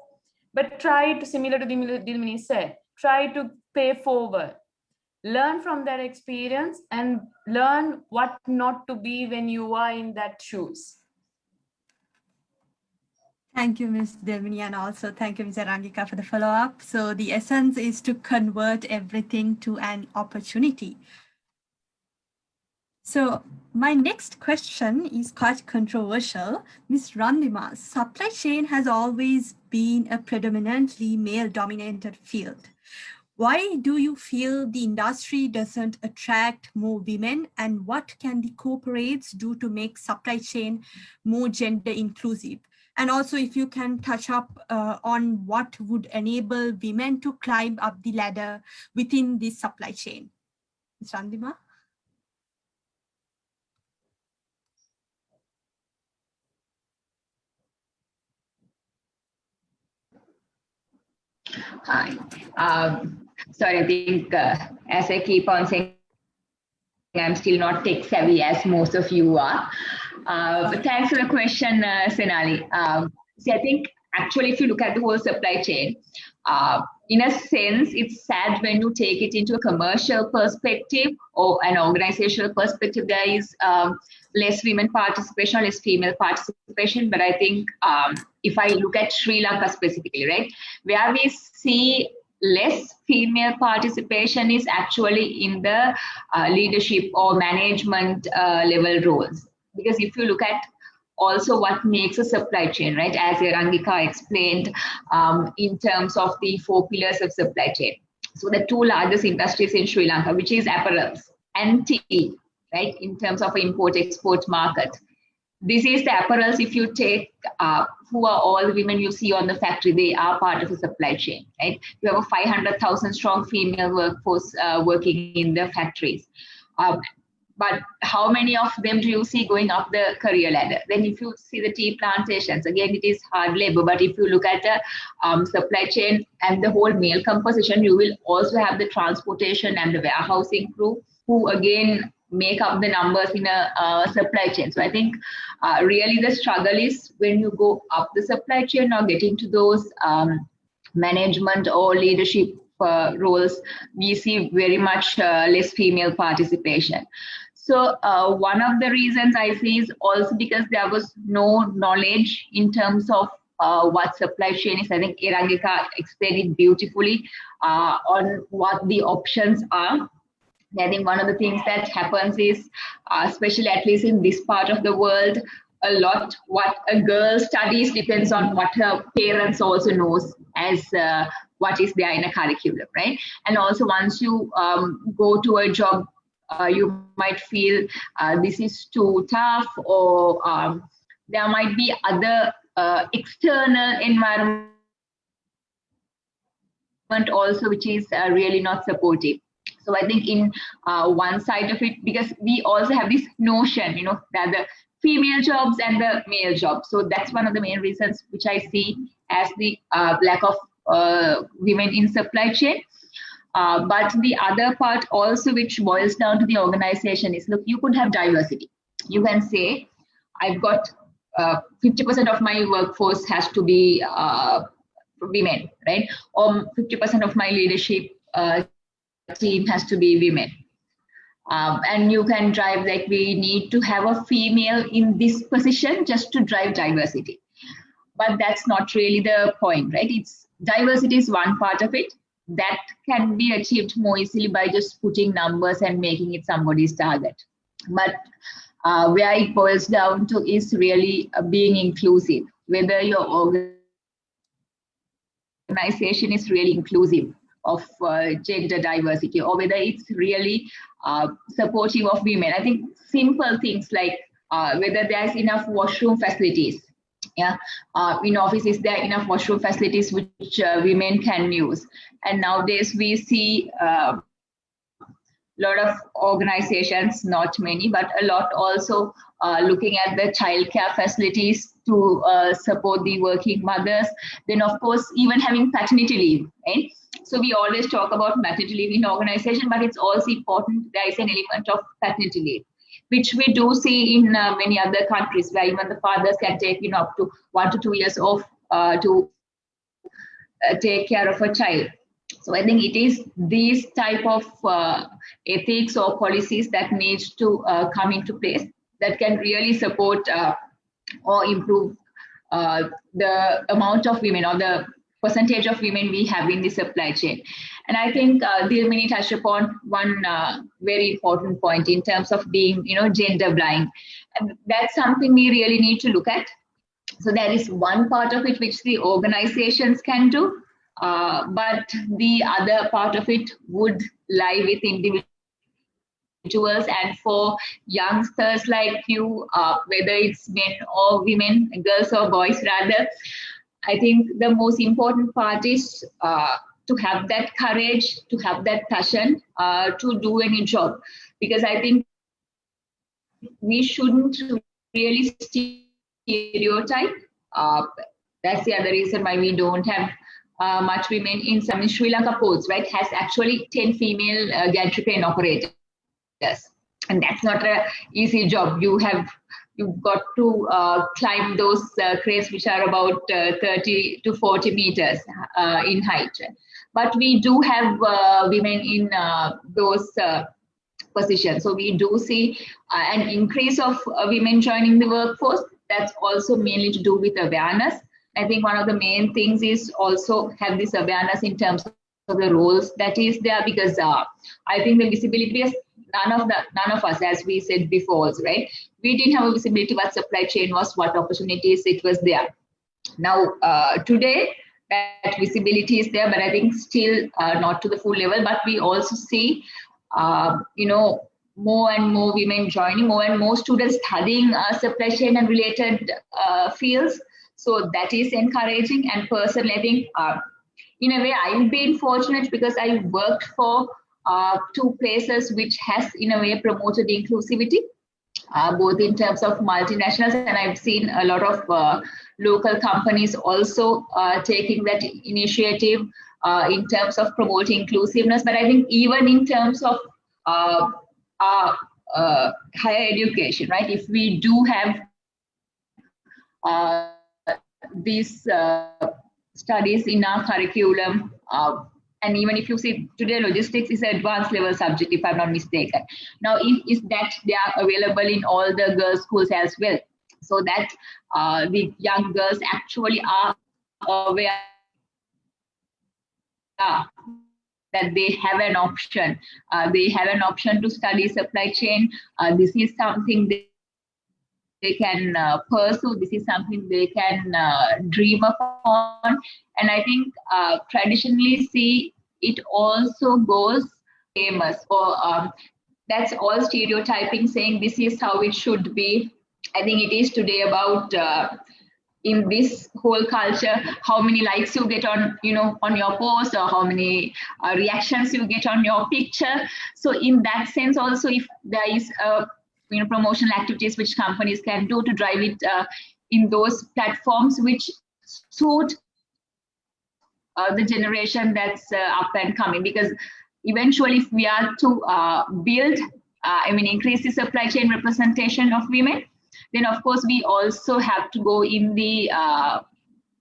but try to, similar to Dilmini said, try to pay forward. Learn from that experience and learn what not to be when you are in that shoes. Thank you, Ms. Dilmini, and also thank you, Ms. Erangika, for the follow-up. So the essence is to convert everything to an opportunity. So my next question is quite controversial. Ms. Randima, supply chain has always been a predominantly male-dominated field. Why do you feel the industry doesn't attract more women, and what can the corporates do to make supply chain more gender inclusive? And also, if you can touch up on what would enable women to climb up the ladder within this supply chain. Ms. Randima? Hi. Sorry, I think as I keep on saying, I'm still not tech savvy as most of you are. But thanks for the question, Senali. See, I think actually, if you look at the whole supply chain, in a sense, it's sad when you take it into a commercial perspective or an organizational perspective, there is less women participation, less female participation. But I think if I look at Sri Lanka specifically, right, where we see less female participation is actually in the leadership or management level roles. Because if you look at also what makes a supply chain, right, as Erangika explained in terms of the 4 pillars of supply chain. So the 2 largest industries in Sri Lanka, which is apparels and tea, right, in terms of import-export market. This is the apparels. If you take who are all the women you see on the factory, they are part of the supply chain, right? You have a 500,000 strong female workforce working in the factories. But how many of them do you see going up the career ladder? Then if you see the tea plantations, again, it is hard labor. But if you look at the supply chain and the whole male composition, you will also have the transportation and the warehousing crew, who again make up the numbers in a supply chain. So I think really the struggle is when you go up the supply chain or get into those management or leadership roles, we see very much less female participation. So one of the reasons I see is also because there was no knowledge in terms of what supply chain is. I think Erangika explained it beautifully on what the options are. I think one of the things that happens is, especially at least in this part of the world, a lot what a girl studies depends on what her parents also knows as what is there in a curriculum, right? And also once you go to a job, you might feel this is too tough, or there might be other external environment also which is really not supportive. So I think in one side of it, because we also have this notion, you know, that the female jobs and the male jobs. So that's one of the main reasons which I see as the lack of women in supply chain. But the other part also which boils down to the organization is, look, you could have diversity. You can say, I've got 50% of my workforce has to be women, right? Or 50% of my leadership team has to be women. And you can drive, like, we need to have a female in this position just to drive diversity. But that's not really the point, right? It's diversity is one part of it that can be achieved more easily by just putting numbers and making it somebody's target. But where it boils down to is really being inclusive, whether your organization is really inclusive of gender diversity, or whether it's really supportive of women. I think simple things like whether there's enough washroom facilities Yeah, in offices there are enough washroom facilities which women can use, and nowadays we see lot of organizations, not many, but a lot also looking at the childcare facilities to support the working mothers. Then, of course, even having paternity leave, right? So we always talk about maternity leave in organization, but it's also important there is an element of paternity leave, which we do see in many other countries where even the fathers can take up to 1 to 2 years off to take care of a child. So I think it is these type of ethics or policies that needs to come into place that can really support or improve the amount of women or the percentage of women we have in the supply chain. And I think Dilmini touched upon one very important point in terms of being, gender blind. And that's something we really need to look at. So there is one part of it which the organizations can do, but the other part of it would lie with individuals. And for youngsters like you, whether it's men or women, girls or boys rather, I think the most important part is to have that courage, to have that passion to do any job. Because I think we shouldn't really stereotype. That's the other reason why we don't have much women in some Sri Lanka ports, right? Has actually 10 female gantry crane operators. And that's not an easy job. You've got to climb those cranes which are about 30 to 40 meters in height. But we do have women in those positions. So we do see an increase of women joining the workforce. That's also mainly to do with awareness. I think one of the main things is also have this awareness in terms of the roles that is there, because I think the visibility is none of us, as we said before, right? We didn't have a visibility what supply chain was, what opportunities it was there. Now, today, that visibility is there, but I think still not to the full level. But we also see, more and more women joining, more and more students studying supply chain and related fields. So that is encouraging. And personally, I think in a way, I've been fortunate because I worked for 2 places which has in a way promoted inclusivity, both in terms of multinationals, and I've seen a lot of local companies also taking that initiative in terms of promoting inclusiveness. But I think even in terms of higher education, right? If we do have these studies in our curriculum, and even if you see today, logistics is an advanced level subject, if I'm not mistaken. Now, is that they are available in all the girls' schools as well, so that the young girls actually are aware that they have an option. They have an option to study supply chain. This is something they can pursue. This is something they can dream upon. And I think traditionally see it also goes famous, or that's all stereotyping, saying this is how it should be. I think it is today about in this whole culture, how many likes you get on, on your post, or how many reactions you get on your picture. So in that sense, also, if there is promotional activities which companies can do to drive it in those platforms which suit the generation that's up and coming, because eventually if we are to build, increase the supply chain representation of women, then of course we also have to go in the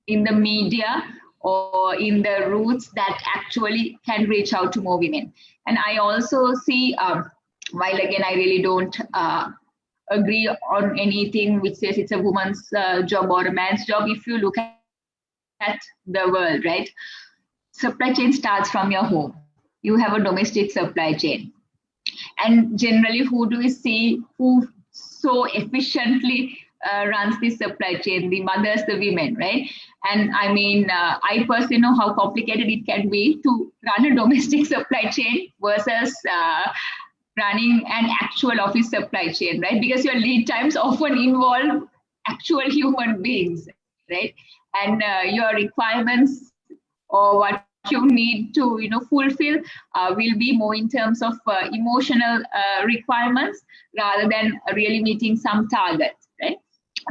media or in the routes that actually can reach out to more women. And I also see, while again I really don't agree on anything which says it's a woman's job or a man's job, if you look at the world, right? Supply chain starts from your home. You have a domestic supply chain. And generally, who do we see who so efficiently runs this supply chain? The mothers, the women, right? And I mean, I personally know how complicated it can be to run a domestic supply chain versus running an actual office supply chain, right? Because your lead times often involve actual human beings. right? And your requirements or what you need to fulfill will be more in terms of emotional requirements rather than really meeting some target, right?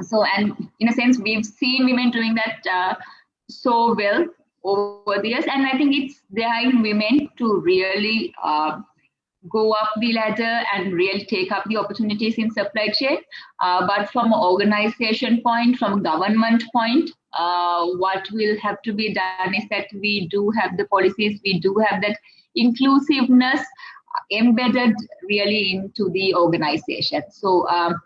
So, and in a sense, we've seen women doing that so well over the years, and I think it's there in women to really go up the ladder and really take up the opportunities in supply chain. But from an organization point, from a government point, what will have to be done is that we do have the policies, we do have that inclusiveness embedded really into the organization. So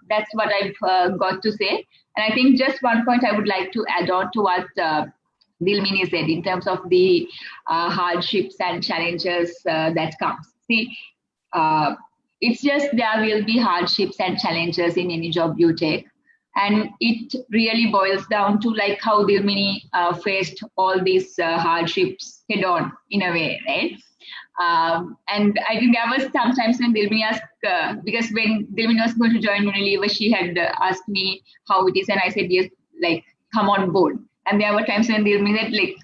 that's what I've got to say. And I think just one point I would like to add on to what Dilmini said in terms of the hardships and challenges that comes. See, it's just there will be hardships and challenges in any job you take. And it really boils down to like how Dilmini faced all these hardships head on in a way, right? And I think there was sometimes when Dilmini asked, because when Dilmini was going to join Unilever, she had asked me how it is. And I said, yes, like, come on board. And there were times when Dilmini said, like,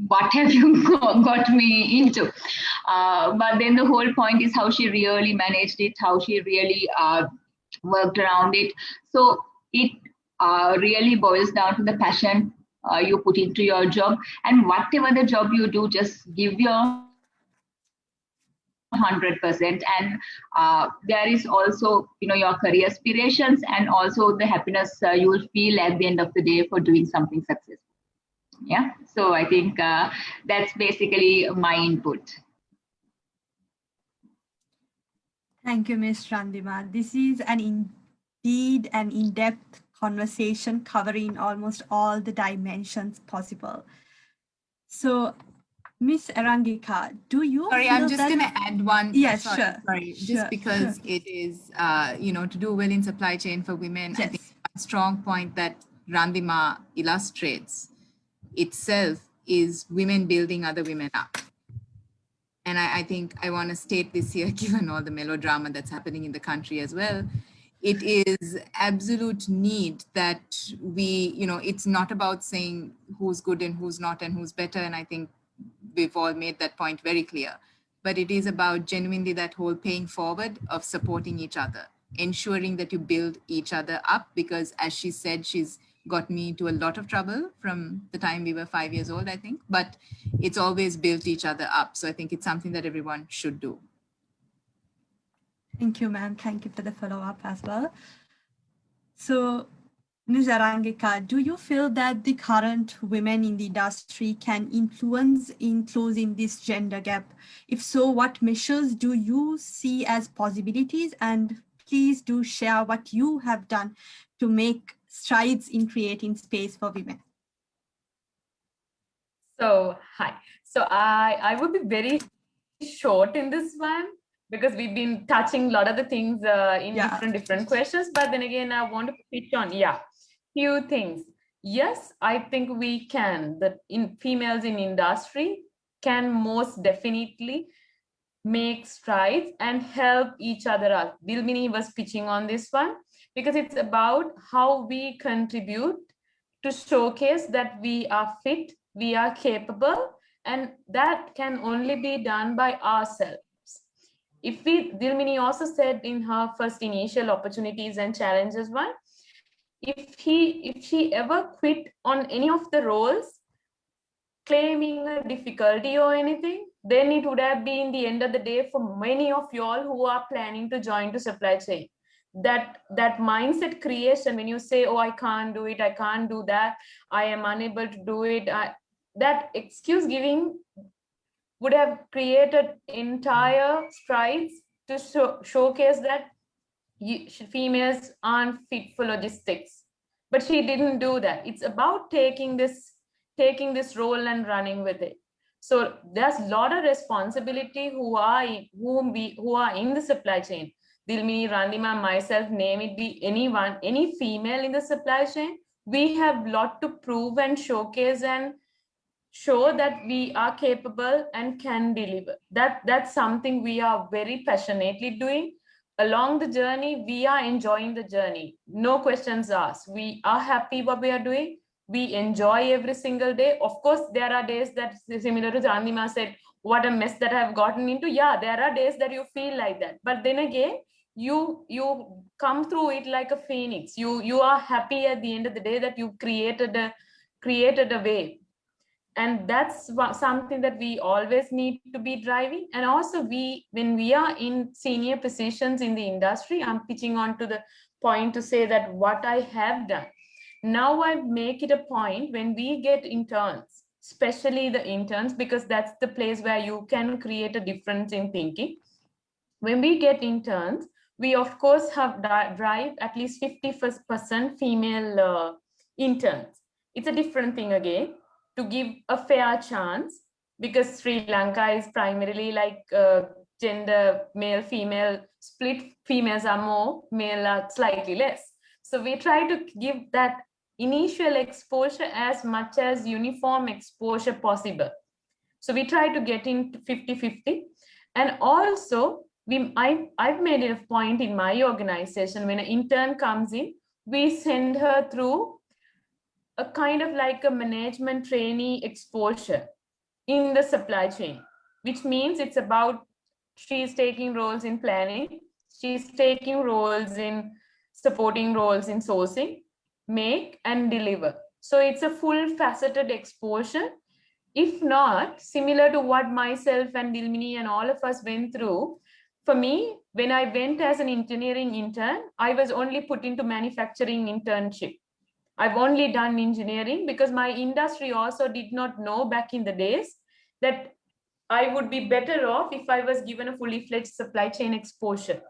what have you got me into? But then the whole point is how she really managed it, how she really worked around it. So it really boils down to the passion you put into your job, and whatever the job you do, just give your 100%. And there is also, your career aspirations and also the happiness you will feel at the end of the day for doing something successful. Yeah, so I think that's basically my input. Thank you, Ms. Randima. This is indeed an in-depth conversation covering almost all the dimensions possible. So, Ms. Arangika, do you? Sorry, I'm just going to add one. Yes, sorry, sure. Sorry, Sure, just because it is, to do well in supply chain for women, Yes. I think a strong point that Randima illustrates itself is women building other women up. And I think I want to state this here, given all the melodrama that's happening in the country as well. It is absolute need that we, it's not about saying who's good and who's not and who's better. And I think we've all made that point very clear. But it is about genuinely that whole paying forward of supporting each other, ensuring that you build each other up, because as she said, she's got me into a lot of trouble from the time we were 5 years old, I think, but it's always built each other up. So I think it's something that everyone should do. Thank you, ma'am. Thank you for the follow-up as well. So, Ms. Arangika, do you feel that the current women in the industry can influence in closing this gender gap? If so, what measures do you see as possibilities? And please do share what you have done to make strides in creating space for women. So, hi. So I would be very short in this one because we've been touching a lot of the things in different questions. But then again, I want to pitch on, few things. Yes, I think we can. The females in industry can most definitely make strides and help each other out. Dilmini was pitching on this one because it's about how we contribute to showcase that we are fit, we are capable, and that can only be done by ourselves. Dilmini also said in her first initial opportunities and challenges one, if she ever quit on any of the roles, claiming a difficulty or anything, then it would have been the end of the day for many of y'all who are planning to join to supply chain. That mindset creation, when you say, oh, I can't do it, I can't do that, I am unable to do it, that excuse giving would have created entire strides to showcase that females aren't fit for logistics. But she didn't do that. It's about taking this role and running with it. So there's a lot of responsibility who are in the supply chain. Dilmini, Randima, myself, name it, be anyone, any female in the supply chain, we have a lot to prove and showcase and show that we are capable and can deliver. That's something we are very passionately doing. Along the journey, we are enjoying the journey. No questions asked. We are happy what we are doing. we enjoy every single day. Of course, there are days that, similar to Chandima said, what a mess that I've gotten into. Yeah, there are days that you feel like that. But then again, you come through it like a phoenix. You are happy at the end of the day that you created a way. And that's something that we always need to be driving. And also when we are in senior positions in the industry, I'm pitching on to the point to say that what I have done, now I make it a point when we get interns, especially the interns, because that's the place where you can create a difference in thinking. When we get interns, we of course have drive at least 50% female interns. It's a different thing again, to give a fair chance, because Sri Lanka is primarily like gender male female split. Females are more, male are slightly less. So we try to give that initial exposure as much as uniform exposure possible. So we try to get into 50-50. And also I've made it a point in my organization, when an intern comes in, we send her through a kind of like a management trainee exposure in the supply chain, which means it's about, she's taking roles in planning, she's taking roles in supporting roles in sourcing, make and deliver. So it's a full faceted exposure. If not, similar to what myself and Dilmini and all of us went through, for me, when I went as an engineering intern, I was only put into manufacturing internship. I've only done engineering because my industry also did not know back in the days that I would be better off if I was given a fully fledged supply chain exposure.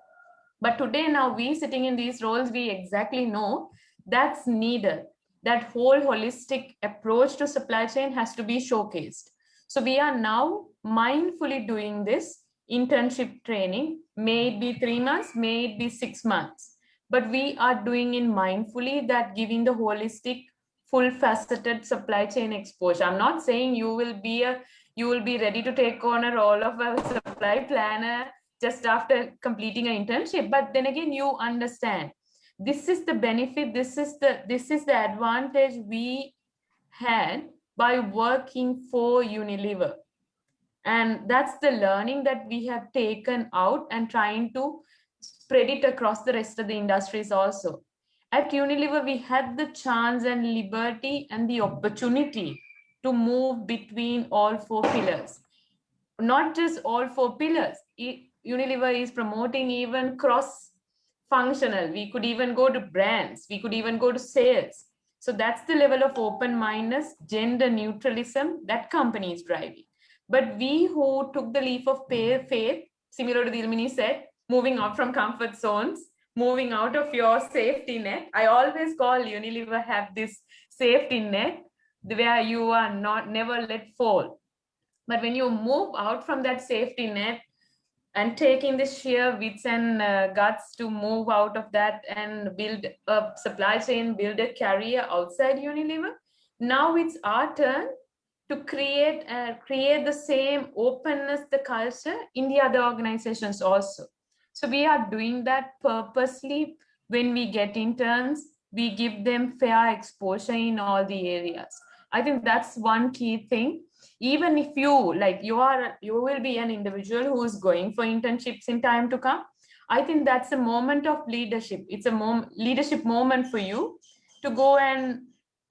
But today, now we sitting in these roles, we exactly know that's needed. That whole holistic approach to supply chain has to be showcased. So we are now mindfully doing this internship training, may it be 3 months, may it be 6 months. But we are doing it mindfully, that giving the holistic, full faceted supply chain exposure. I'm not saying you will be ready to take on a role of a supply planner just after completing an internship. But then again, you understand, this is the benefit, this is the advantage we had by working for Unilever. And that's the learning that we have taken out and trying to spread it across the rest of the industries also. At Unilever, we had the chance and liberty and the opportunity to move between all 4 pillars. Not just all 4 pillars. Unilever is promoting even cross-functional. We could even go to brands. We could even go to sales. So that's the level of open-mindedness, gender neutralism that company is driving. But we who took the leap of faith, similar to Dilmini said, moving out from comfort zones, moving out of your safety net. I always call Unilever have this safety net where you are never let fall. But when you move out from that safety net and taking the sheer wits and guts to move out of that and build a supply chain, build a career outside Unilever, now it's our turn to create the same openness, the culture in the other organizations also. So we are doing that purposely. When we get interns, we give them fair exposure in all the areas. I think that's one key thing. Even if you will be an individual who is going for internships in time to come, I think that's a moment of leadership. It's a leadership moment for you to go and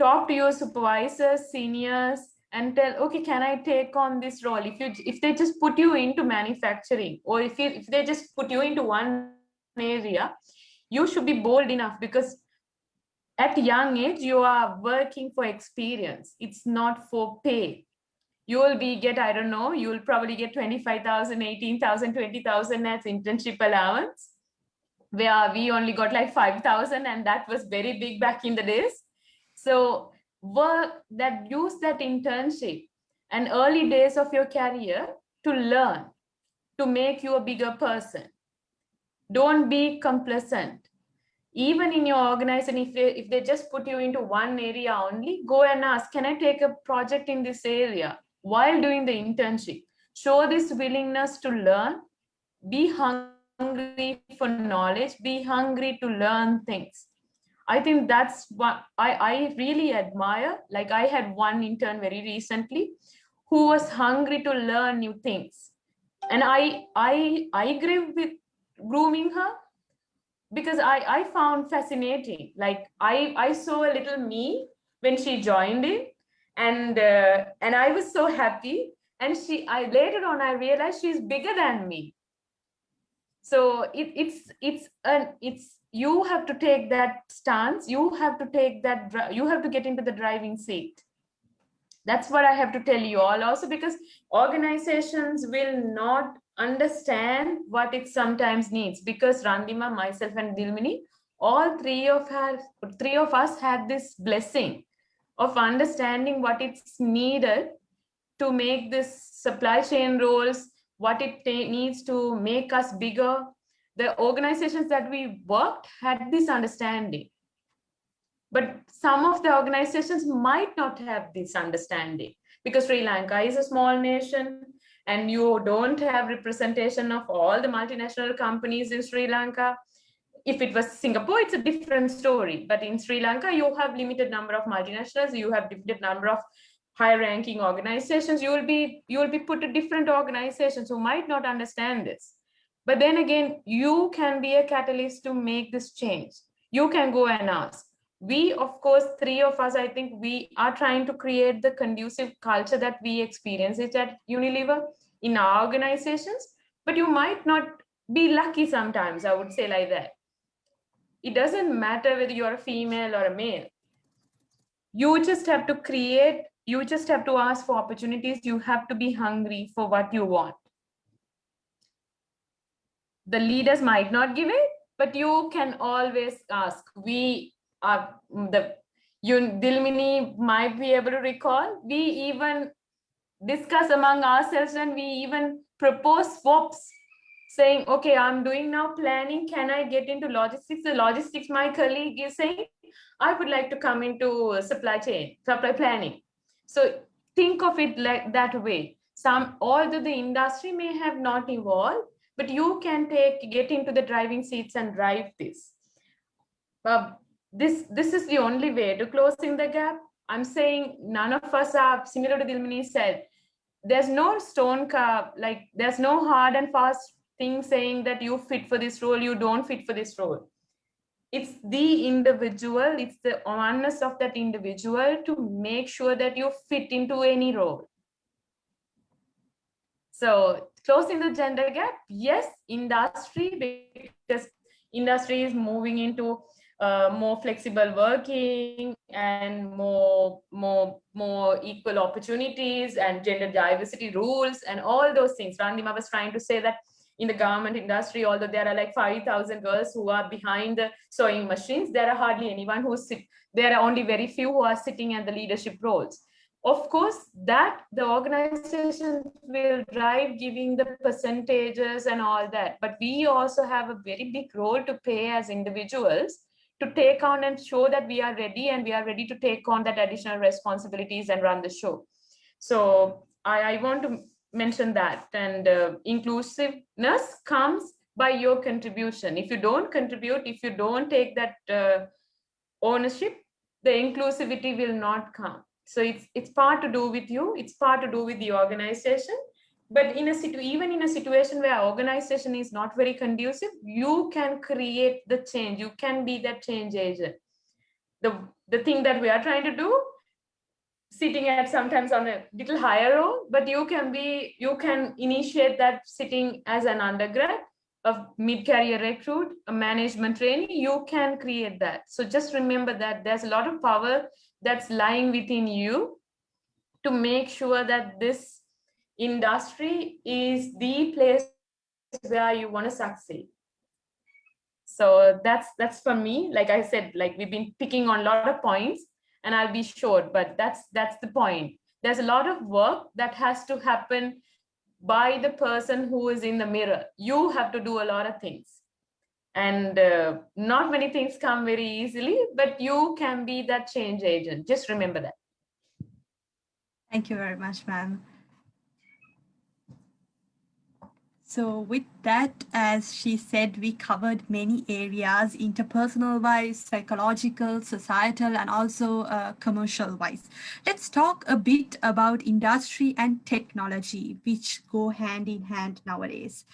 talk to your supervisors, seniors, and tell, okay, can I take on this role? If they just put you into manufacturing, or if they just put you into one area, you should be bold enough, because at a young age, you are working for experience. It's not for pay. You will you will probably get 25,000, 18,000, 20,000 as internship allowance, where we only got like 5,000, and that was very big back in the days. So use that internship and early days of your career to learn, to make you a bigger person. Don't be complacent. Even in your organization, if they just put you into one area only, go and ask, can I take a project in this area while doing the internship? Show this willingness to learn. Be hungry for knowledge. Be hungry to learn things. I think that's what I really admire. Like I had one intern very recently who was hungry to learn new things. And I grew with grooming her because I found fascinating. Like I saw a little me when she joined in, and I was so happy. And later on I realized she's bigger than me. So it's you have to take that stance. You have to take that. You have to get into the driving seat. That's what I have to tell you all also, because organizations will not understand what it sometimes needs, because Randima, myself and Dilmini, all three of us had this blessing of understanding what it's needed to make this supply chain roles, what it needs to make us bigger. The organizations that we worked had this understanding. But some of the organizations might not have this understanding, because Sri Lanka is a small nation and you don't have representation of all the multinational companies in Sri Lanka. If it was Singapore, it's a different story. But in Sri Lanka, you have limited number of multinationals, you have limited number of high ranking organizations. You will be put to different organizations who might not understand this. But then again, you can be a catalyst to make this change. You can go and ask. We, of course, three of us, I think we are trying to create the conducive culture that we experience it at Unilever in our organizations, but you might not be lucky sometimes, I would say like that. It doesn't matter whether you're a female or a male. You just have to create, you just have to ask for opportunities. You have to be hungry for what you want. The leaders might not give it, but you can always ask. We are Dilmini might be able to recall, we even discuss among ourselves and we even propose swaps, saying, okay, I'm doing now planning, can I get into logistics? The logistics, my colleague is saying, I would like to come into supply planning. So think of it like that way. Although the industry may have not evolved, but you can get into the driving seats and drive this. This is the only way to closing the gap. I'm saying none of us are, similar to Dilmini said, there's no stone carve, like there's no hard and fast thing saying that you fit for this role, you don't fit for this role. It's the individual, it's the oneness of that individual to make sure that you fit into any role. So closing the gender gap, yes, industry, because industry is moving into more flexible working and more equal opportunities and gender diversity rules and all those things. Randima was trying to say that in the garment industry, although there are like 5,000 girls who are behind the sewing machines, there are hardly anyone there are only very few who are sitting at the leadership roles. Of course, that the organization will drive giving the percentages and all that, but we also have a very big role to play as individuals to take on and show that we are ready and we are ready to take on that additional responsibilities and run the show. So I want to mention that, and inclusiveness comes by your contribution. If you don't contribute, if you don't take that ownership, the inclusivity will not come. So it's part to do with you, it's part to do with the organization. But even in a situation where organization is not very conducive, you can create the change. You can be that change agent. The thing that we are trying to do, sitting at sometimes on a little higher role, but you can initiate that sitting as an undergrad, a mid-career recruit, a management trainee, you can create that. So just remember that there's a lot of power that's lying within you to make sure that this industry is the place where you want to succeed. So that's for me. Like I said, like we've been picking on a lot of points and I'll be short, but that's the point. There's a lot of work that has to happen by the person who is in the mirror. You have to do a lot of things, and not many things come very easily, but you can be that change agent. Just remember that. Thank you very much, ma'am. So with that, as she said, we covered many areas, interpersonal wise, psychological, societal, and also commercial wise. Let's talk a bit about industry and technology, which go hand in hand nowadays.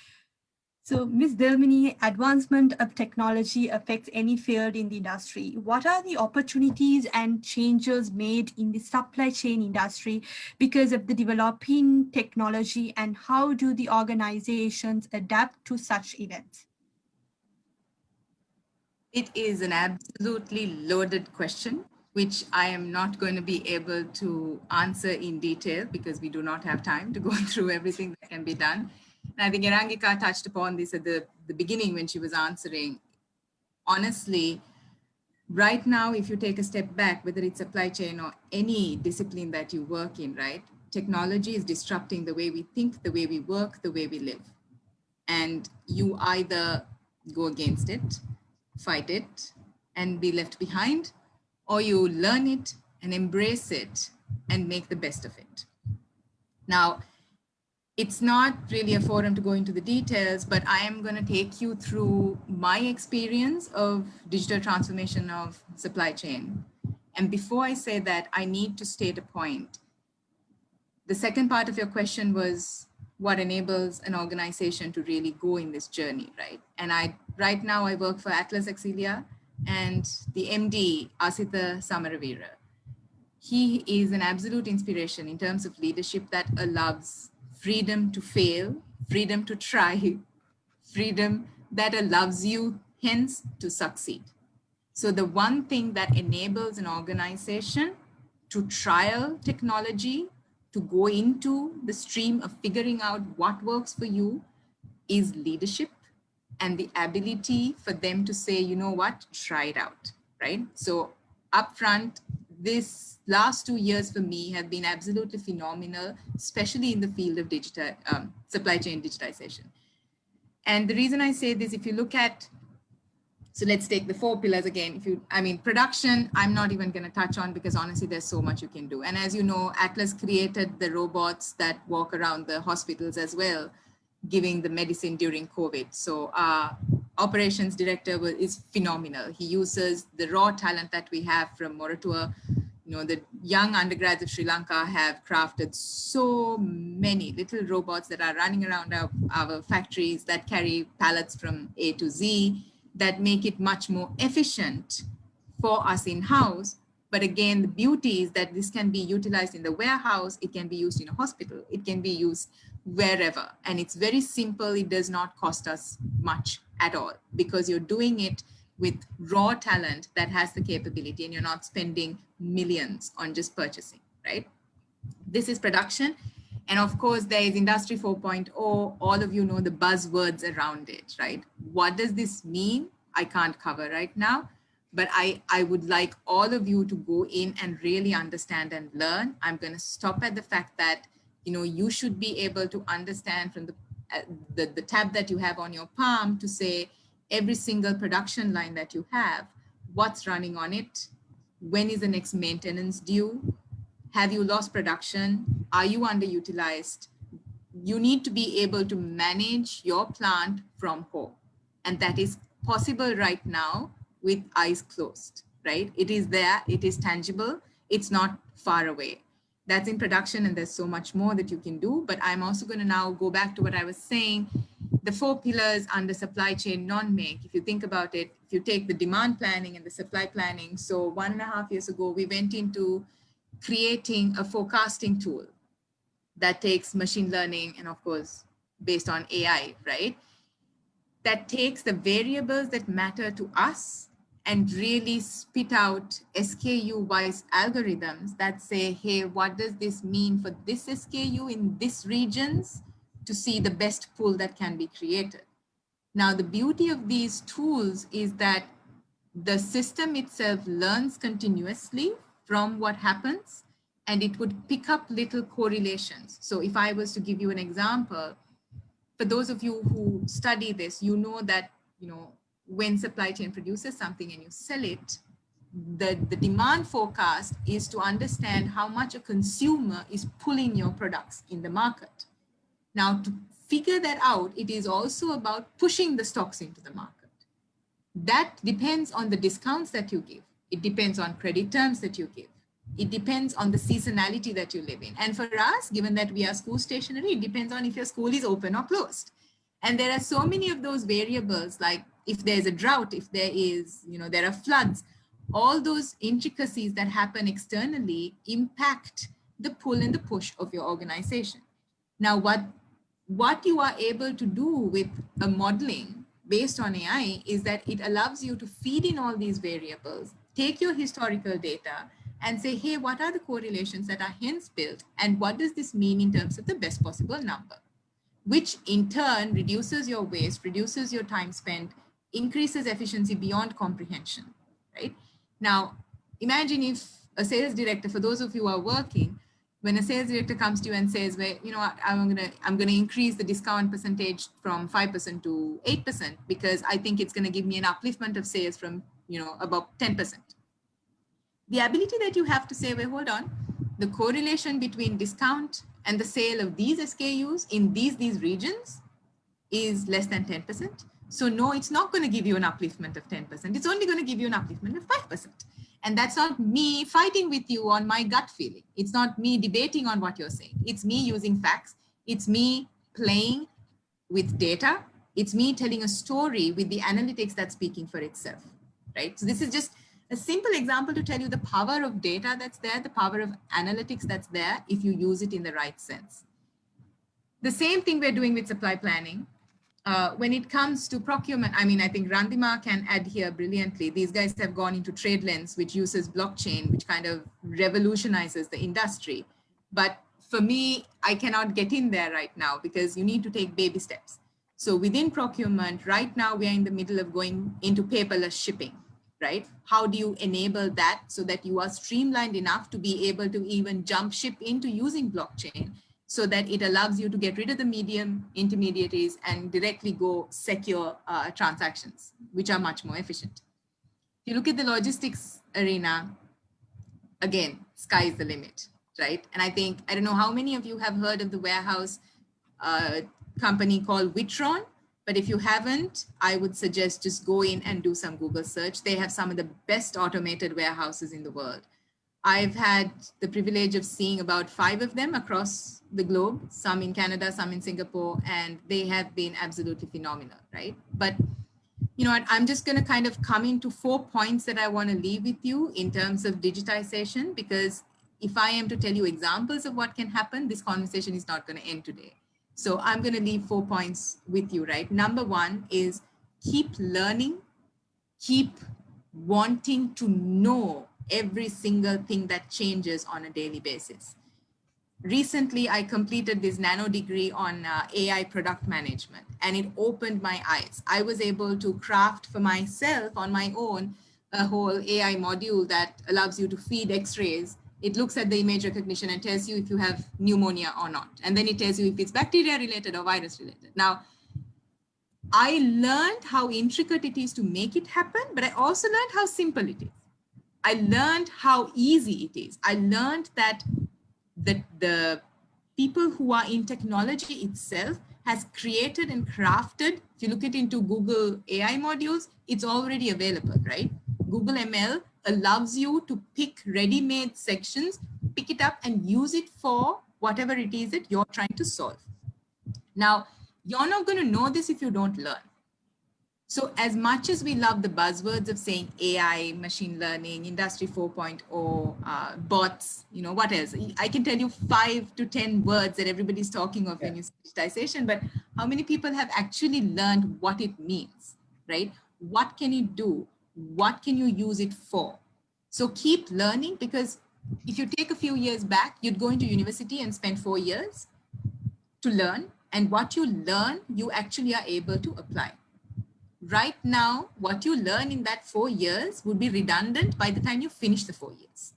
So, Ms. Delmini, advancement of technology affects any field in the industry. What are the opportunities and changes made in the supply chain industry because of the developing technology, and how do the organizations adapt to such events? It is an absolutely loaded question, which I am not going to be able to answer in detail because we do not have time to go through everything that can be done. And I think Erangika touched upon this at the beginning when she was answering. Honestly, right now, if you take a step back, whether it's supply chain or any discipline that you work in, right, technology is disrupting the way we think, the way we work, the way we live. And you either go against it, fight it, and be left behind, or you learn it and embrace it and make the best of it. Now, it's not really a forum to go into the details, but I am going to take you through my experience of digital transformation of supply chain. And before I say that, I need to state a point. The second part of your question was what enables an organization to really go in this journey, right? And right now I work for Atlas Auxilia, and the MD, Asita Samaravira. He is an absolute inspiration in terms of leadership that allows freedom to fail, freedom to try, freedom that allows you, hence, to succeed. So the one thing that enables an organization to trial technology, to go into the stream of figuring out what works for you, is leadership and the ability for them to say, you know what, try it out, right? So upfront, this last 2 years for me have been absolutely phenomenal, especially in the field of digital supply chain digitization. And the reason I say this, if you look at, so let's take the 4 pillars again. Production, I'm not even going to touch on because honestly, there's so much you can do. And as you know, Atlas created the robots that walk around the hospitals as well, giving the medicine during COVID. So our operations director is phenomenal. He uses the raw talent that we have from Moratua. You know, the young undergrads of Sri Lanka have crafted so many little robots that are running around our factories that carry pallets from A to Z, that make it much more efficient for us in-house. But again, the beauty is that this can be utilized in the warehouse, it can be used in a hospital, it can be used wherever. And it's very simple, it does not cost us much at all because you're doing it with raw talent that has the capability and you're not spending millions on just purchasing, right? This is production. And of course, there is Industry 4.0. All of you know the buzzwords around it, right? What does this mean? I can't cover right now, but I would like all of you to go in and really understand and learn. I'm going to stop at the fact that, you know, you should be able to understand from the tab that you have on your palm to say every single production line that you have, what's running on it, when is the next maintenance due, have you lost production, are you underutilized? You need to be able to manage your plant from home. And that is possible right now with eyes closed, right? It is there, it is tangible, it's not far away. That's in production and there's so much more that you can do. But I'm also going to now go back to what I was saying, the 4 pillars under supply chain non-make. If you think about it, if you take the demand planning and the supply planning, so 1.5 years ago, we went into creating a forecasting tool that takes machine learning and of course, based on AI, right? That takes the variables that matter to us and really spit out SKU-wise algorithms that say, hey, what does this mean for this SKU in this regions to see the best pool that can be created. Now, the beauty of these tools is that the system itself learns continuously from what happens, and it would pick up little correlations. So if I was to give you an example, for those of you who study this, you know that, you know, when supply chain produces something and you sell it, the demand forecast is to understand how much a consumer is pulling your products in the market. Now, to figure that out, it is also about pushing the stocks into the market. That depends on the discounts that you give. It depends on credit terms that you give. It depends on the seasonality that you live in. And for us, given that we are school stationary, it depends on if your school is open or closed. And there are so many of those variables, like if there's a drought, if there is, there are floods, all those intricacies that happen externally impact the pull and the push of your organization. Now, what you are able to do with a modeling based on AI is that it allows you to feed in all these variables, take your historical data and say, hey, what are the correlations that are hence built? And what does this mean in terms of the best possible number? Which in turn reduces your waste, reduces your time spent, increases efficiency beyond comprehension, right? Now, imagine if a sales director, for those of you who are working, when a sales director comes to you and says, well, I'm gonna increase the discount percentage from 5% to 8% because I think it's gonna give me an upliftment of sales from, about 10%. The ability that you have to say, well, hold on, the correlation between discount and the sale of these SKUs in these regions is less than 10%. So no, it's not going to give you an upliftment of 10%. It's only going to give you an upliftment of 5%. And that's not me fighting with you on my gut feeling. It's not me debating on what you're saying. It's me using facts. It's me playing with data. It's me telling a story with the analytics that's speaking for itself, right? So this is just a simple example to tell you the power of data that's there, the power of analytics that's there if you use it in the right sense. The same thing we're doing with supply planning. When it comes to procurement, I think Randima can add here brilliantly. These guys have gone into TradeLens, which uses blockchain, which kind of revolutionizes the industry. But for me, I cannot get in there right now because you need to take baby steps. So within procurement, right now, we are in the middle of going into paperless shipping, right? How do you enable that so that you are streamlined enough to be able to even jump ship into using blockchain so that it allows you to get rid of the medium intermediaries and directly go secure transactions, which are much more efficient. If you look at the logistics arena, again, sky's the limit, right? And I don't know how many of you have heard of the warehouse company called Witron, but if you haven't, I would suggest just go in and do some Google search. They have some of the best automated warehouses in the world. I've had the privilege of seeing about 5 of them across the globe, some in Canada, some in Singapore, and they have been absolutely phenomenal, right? But you know what, I'm just going to kind of come into 4 points that I want to leave with you in terms of digitization, because if I am to tell you examples of what can happen, this conversation is not going to end today. So I'm going to leave 4 points with you, right? Number 1 is keep learning, keep wanting to know every single thing that changes on a daily basis. Recently, I completed this nano degree on AI product management, and it opened my eyes. I was able to craft for myself on my own a whole AI module that allows you to feed X-rays. It looks at the image recognition and tells you if you have pneumonia or not. And then it tells you if it's bacteria related or virus related. Now, I learned how intricate it is to make it happen, but I also learned how simple it is. I learned how easy it is. I learned that the people who are in technology itself has created and crafted. If you look it into Google AI modules, it's already available, right? Google ML allows you to pick ready-made sections, pick it up and use it for whatever it is that you're trying to solve. Now, you're not going to know this if you don't learn. So as much as we love the buzzwords of saying AI, machine learning, industry 4.0, bots, you know, what else? I can tell you 5 to 10 words that everybody's talking of when you say digitization, but how many people have actually learned what it means, right? What can it do? What can you use it for? So keep learning, because if you take a few years back, you'd go into university and spend 4 years to learn. And what you learn, you actually are able to apply. Right now, what you learn in that 4 years would be redundant by the time you finish the 4 years.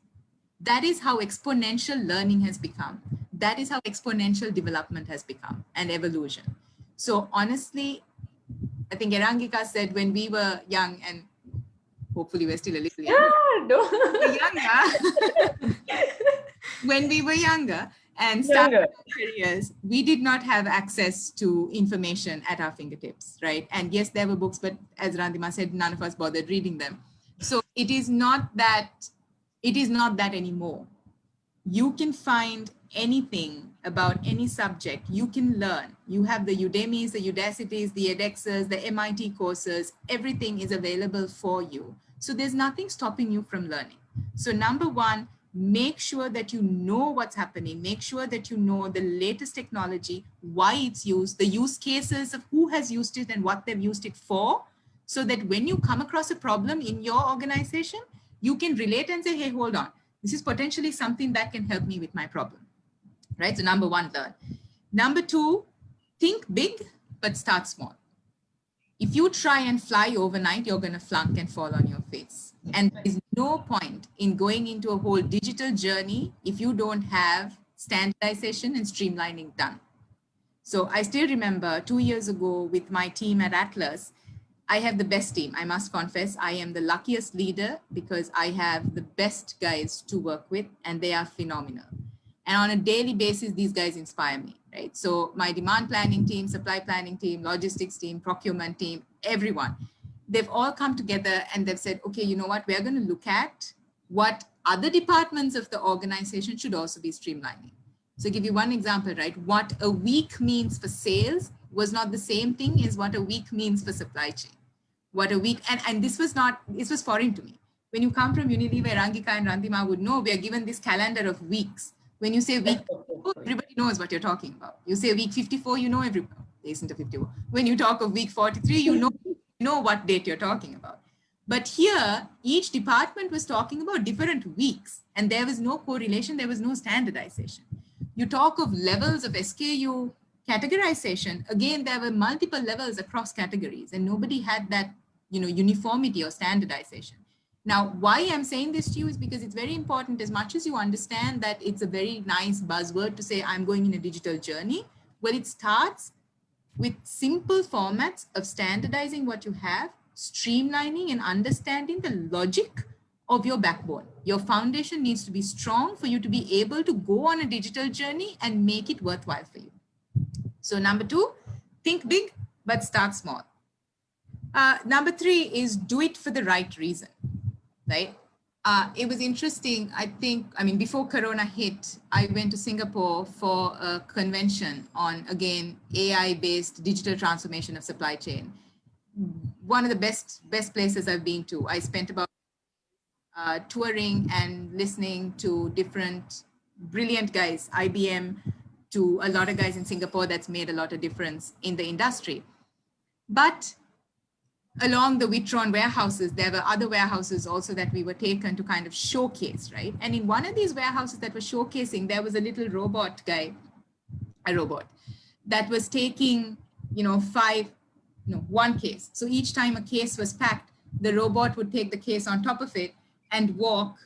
That is how exponential learning has become. That is how exponential development has become, and evolution. So honestly, I think Erangika said when we were young, and hopefully we're still a little young. Yeah, no. When we were younger, and started Younger. our careers, we did not have access to information at our fingertips, right? And yes, there were books, but as Randima said, none of us bothered reading them. So it is not that anymore. You can find anything about any subject. You can learn. You have the Udemys, the Udacities, the edXs, the MIT courses. Everything is available for you. So there's nothing stopping you from learning. So number one, make sure that you know what's happening. Make sure that you know the latest technology, why it's used, the use cases of who has used it and what they've used it for, so that when you come across a problem in your organization, you can relate and say, hey, hold on. This is potentially something that can help me with my problem, right? So number one, learn. Number two, think big, but start small. If you try and fly overnight, you're going to flunk and fall on your face. And there is no point in going into a whole digital journey if you don't have standardization and streamlining done. So I still remember 2 years ago with my team at Atlas, I have the best team. I must confess, I am the luckiest leader because I have the best guys to work with and they are phenomenal. And on a daily basis, these guys inspire me, right? So my demand planning team, supply planning team, logistics team, procurement team, everyone, they've all come together and they've said, okay, you know what, we're going to look at what other departments of the organization should also be streamlining. So give you one example, right? What a week means for sales was not the same thing as what a week means for supply chain. What a week, and this was foreign to me. When you come from Unilever, Rangika and Randima would know we are given this calendar of weeks. When you say week 54, everybody knows what you're talking about. You say week 54, you know everybody isn't a 54. When you talk of week 43, you know what date you're talking about. But here, each department was talking about different weeks, and there was no correlation, there was no standardization. You talk of levels of SKU categorization. Again, there were multiple levels across categories, and nobody had that uniformity or standardization. Now, why I'm saying this to you is because it's very important. As much as you understand that it's a very nice buzzword to say, I'm going in a digital journey, well, it starts with simple formats of standardizing what you have, streamlining and understanding the logic of your backbone. Your foundation needs to be strong for you to be able to go on a digital journey and make it worthwhile for you. So number two, think big, but start small. Number three is do it for the right reason, right? It was interesting. Before Corona hit, I went to Singapore for a convention on, again, AI-based digital transformation of supply chain. One of the best places I've been to. I spent about touring and listening to different brilliant guys, IBM, to a lot of guys in Singapore that's made a lot of difference in the industry. But along the Witron warehouses, there were other warehouses also that we were taken to kind of showcase, right? And in one of these warehouses that were showcasing, there was a little robot guy, a robot, that was taking, one case. So each time a case was packed, the robot would take the case on top of it and walk,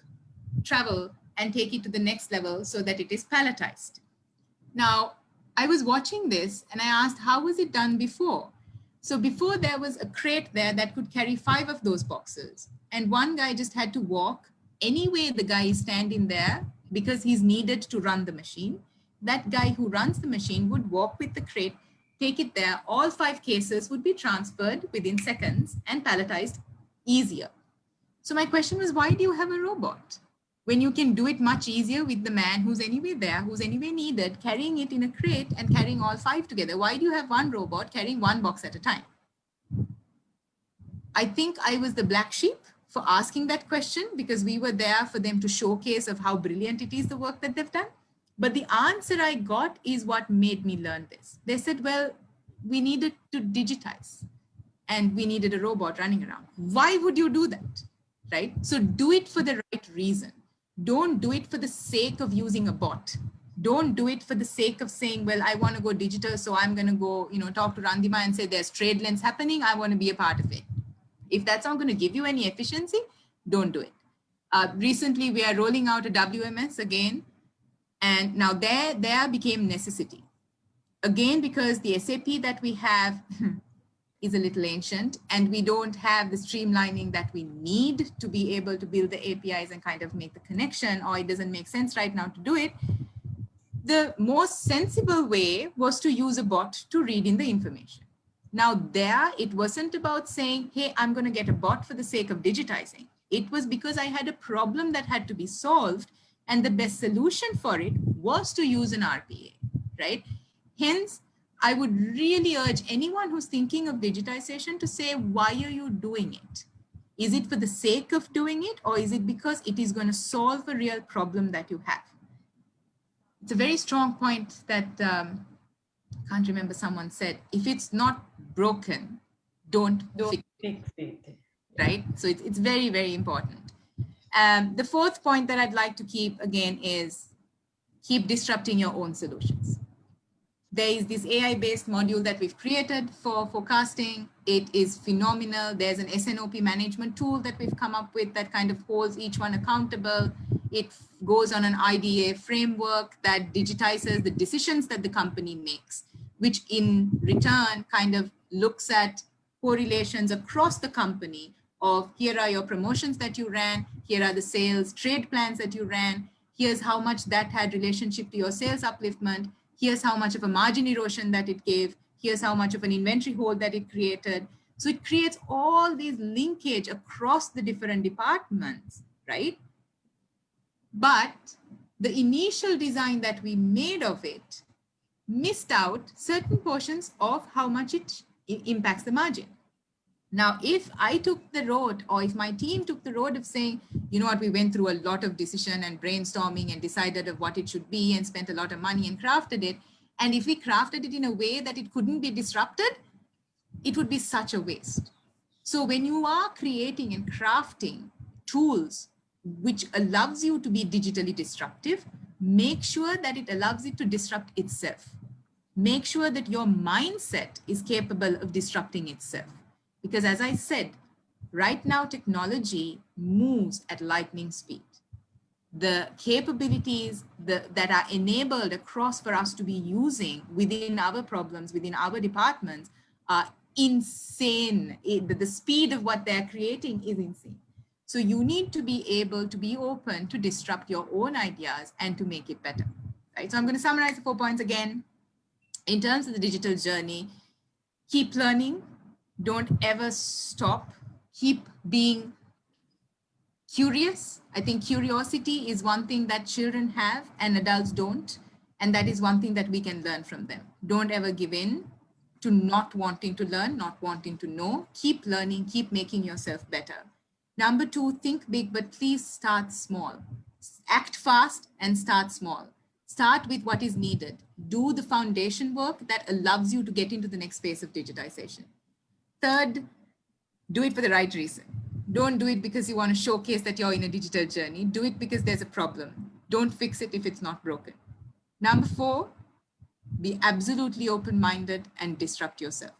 travel, and take it to the next level so that it is palletized. Now, I was watching this and I asked, how was it done before? So before, there was a crate there that could carry 5 of those boxes. And one guy just had to walk any way the guy is standing there because he's needed to run the machine. That guy who runs the machine would walk with the crate, take it there. All 5 cases would be transferred within seconds and palletized easier. So my question was, why do you have a robot when you can do it much easier with the man who's anyway there, who's anyway needed, carrying it in a crate and carrying all 5 together? Why do you have one robot carrying 1 box at a time? I think I was the black sheep for asking that question because we were there for them to showcase of how brilliant it is, the work that they've done. But the answer I got is what made me learn this. They said, well, we needed to digitize and we needed a robot running around. Why would you do that, right? So do it for the right reason. Don't do it for the sake of using a bot. Don't do it for the sake of saying, well, I want to go digital, so I'm going to go, talk to Randima and say there's trade lanes happening. I want to be a part of it. If that's not going to give you any efficiency, don't do it. Recently, we are rolling out a WMS again. And now there became necessity. Again, because the SAP that we have is a little ancient and we don't have the streamlining that we need to be able to build the APIs and kind of make the connection, or it doesn't make sense right now to do it. the most sensible way was to use a bot to read in the information. Now there, it wasn't about saying, hey, I'm going to get a bot for the sake of digitizing. It was because I had a problem that had to be solved, and the best solution for it was to use an RPA, right? Hence, I would really urge anyone who's thinking of digitization to say, why are you doing it? Is it for the sake of doing it, or is it because it is going to solve a real problem that you have? It's a very strong point that, I can't remember, someone said, if it's not broken, don't fix it. Right? So it's very, very important. The fourth point that I'd like to keep again is keep disrupting your own solutions. There is this AI-based module that we've created for forecasting. It is phenomenal. There's an SNOP management tool that we've come up with that kind of holds each one accountable. It goes on an IDA framework that digitizes the decisions that the company makes, which in return kind of looks at correlations across the company of here are your promotions that you ran, here are the sales trade plans that you ran, here's how much that had relationship to your sales upliftment, here's how much of a margin erosion that it gave, here's how much of an inventory hold that it created. So it creates all these linkage across the different departments, right? But the initial design that we made of it missed out certain portions of how much it impacts the margin. Now, if I took the road, or if my team took the road of saying, you know what, we went through a lot of decision and brainstorming and decided of what it should be and spent a lot of money and crafted it. And if we crafted it in a way that it couldn't be disrupted, it would be such a waste. So when you are creating and crafting tools which allows you to be digitally disruptive, make sure that it allows it to disrupt itself. Make sure that your mindset is capable of disrupting itself. Because as I said, right now technology moves at lightning speed. The capabilities that are enabled across for us to be using within our problems, within our departments are insane. The speed of what they're creating is insane. So you need to be able to be open to disrupt your own ideas and to make it better, right? So I'm going to summarize the 4 points again. In terms of the digital journey, keep learning. Don't ever stop. Keep being curious. I think curiosity is one thing that children have and adults don't. And that is one thing that we can learn from them. Don't ever give in to not wanting to learn, not wanting to know. Keep learning, keep making yourself better. Number 2, think big, but please start small. Act fast and start small. Start with what is needed. Do the foundation work that allows you to get into the next phase of digitization. Third, do it for the right reason. Don't do it because you want to showcase that you're in a digital journey. Do it because there's a problem. Don't fix it if it's not broken. Number 4, be absolutely open-minded and disrupt yourself.